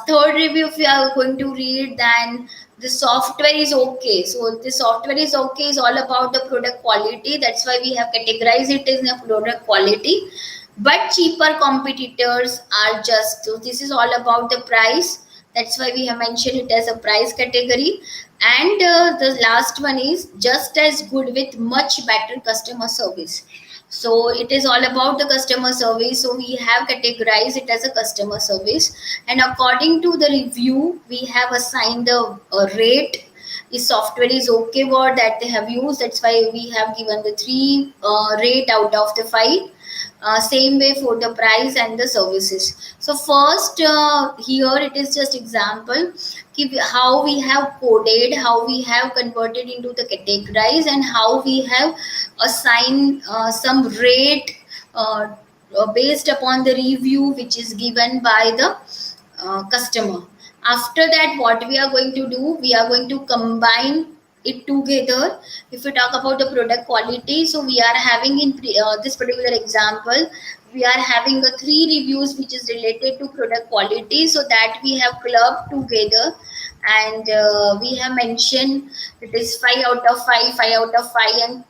Third review, if we are going to read, then the software is okay. So the software is okay is all about the product quality. That's why we have categorized it as a product quality. But cheaper competitors are just, so this is all about the price. That's why we have mentioned it as a price category. And the last one is just as good with much better customer service. So it is all about the customer service. So we have categorized it as a customer service. And according to the review, we have assigned the rate. Is software is okay word that they have used. That's why we have given the 3 rate out of the 5. Same way for the price and the services. So first, here it is just example how we have coded, how we have converted into the categorize, and how we have assigned some rate uh, based upon the review which is given by the customer. After that, what we are going to do, we are going to combine it together. If we talk about the product quality, so we are having in this particular example, we are having the 3 reviews which is related to product quality, so that we have clubbed together, and we have mentioned it is 5 out of 5, 5 out of 5, and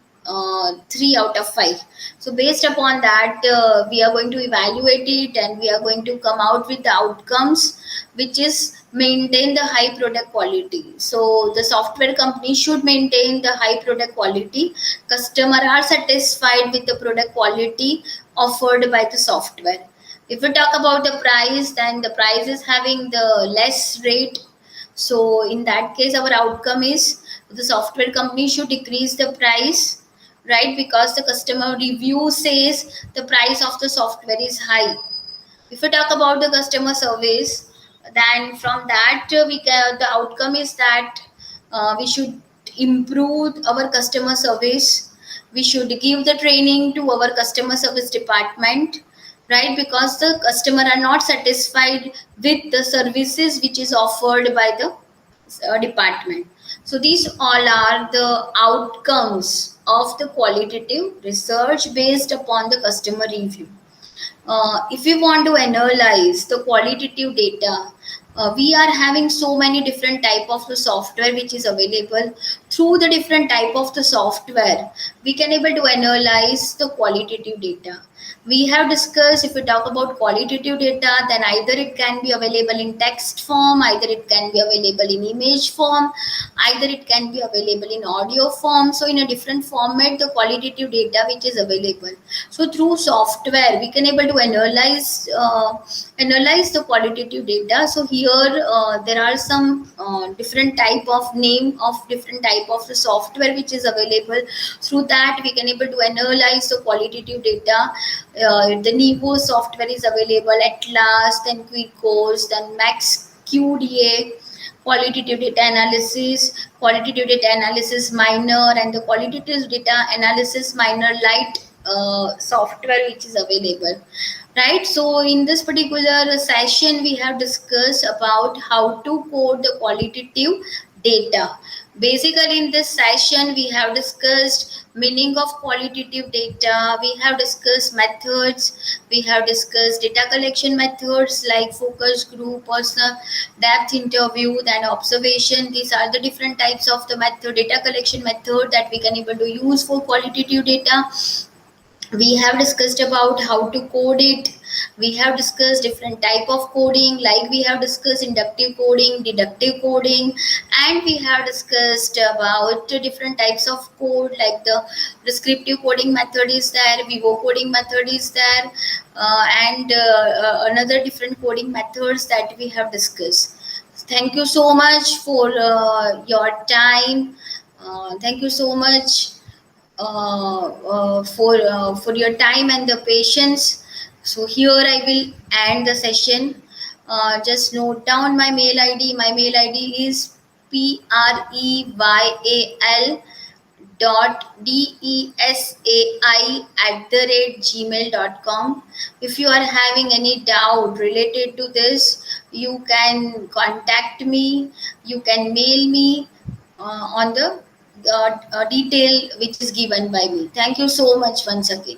3 out of 5. So based upon that, we are going to evaluate it, and we are going to come out with the outcomes which is maintain the high product quality. So the software company should maintain the high product quality. Customer are satisfied with the product quality offered by the software. If we talk about the price, then the price is having the less rate. So in that case, our outcome is the software company should decrease the price, right? Because the customer review says the price of the software is high. If we talk about the customer service, then from that we can, the outcome is that we should improve our customer service. We should give the training to our customer service department, right? Because the customer are not satisfied with the services which is offered by the department. So these all are the outcomes of the qualitative research based upon the customer review. If we want to analyze the qualitative data, we are having so many different type of the software which is available. Through the different type of the software, we can able to analyze the qualitative data. We have discussed, if we talk about qualitative data, then either it can be available in text form, either it can be available in image form, either it can be available in audio form. So in a different format, the qualitative data which is available. So through software, we can able to analyze the qualitative data. So here there are some different type of name of different type of the software which is available. Through that, we can able to analyze the qualitative data. The Nevo software is available, Atlas, then Quickcourse, then Max QDA, qualitative data analysis minor, and the qualitative data analysis minor light software which is available, right? So in this particular session, we have discussed about how to code the qualitative data. Basically, in this session, we have discussed meaning of qualitative data, we have discussed methods, we have discussed data collection methods like focus group, personal depth interview, then observation. These are the different types of the method, data collection method that we can able to use for qualitative data. We have discussed about how to code it. We have discussed different type of coding, like we have discussed inductive coding, deductive coding, and we have discussed about different types of code, like the descriptive coding method is there, vivo coding method is there, and another different coding methods that we have discussed. Thank you so much for your time. Thank you so much for your time and the patience. So here I will end the session. Just note down my mail ID. My mail ID is preyal.desai@gmail.com. If you are having any doubt related to this, you can contact me. You can mail me on the detail which is given by me. Thank you so much once again.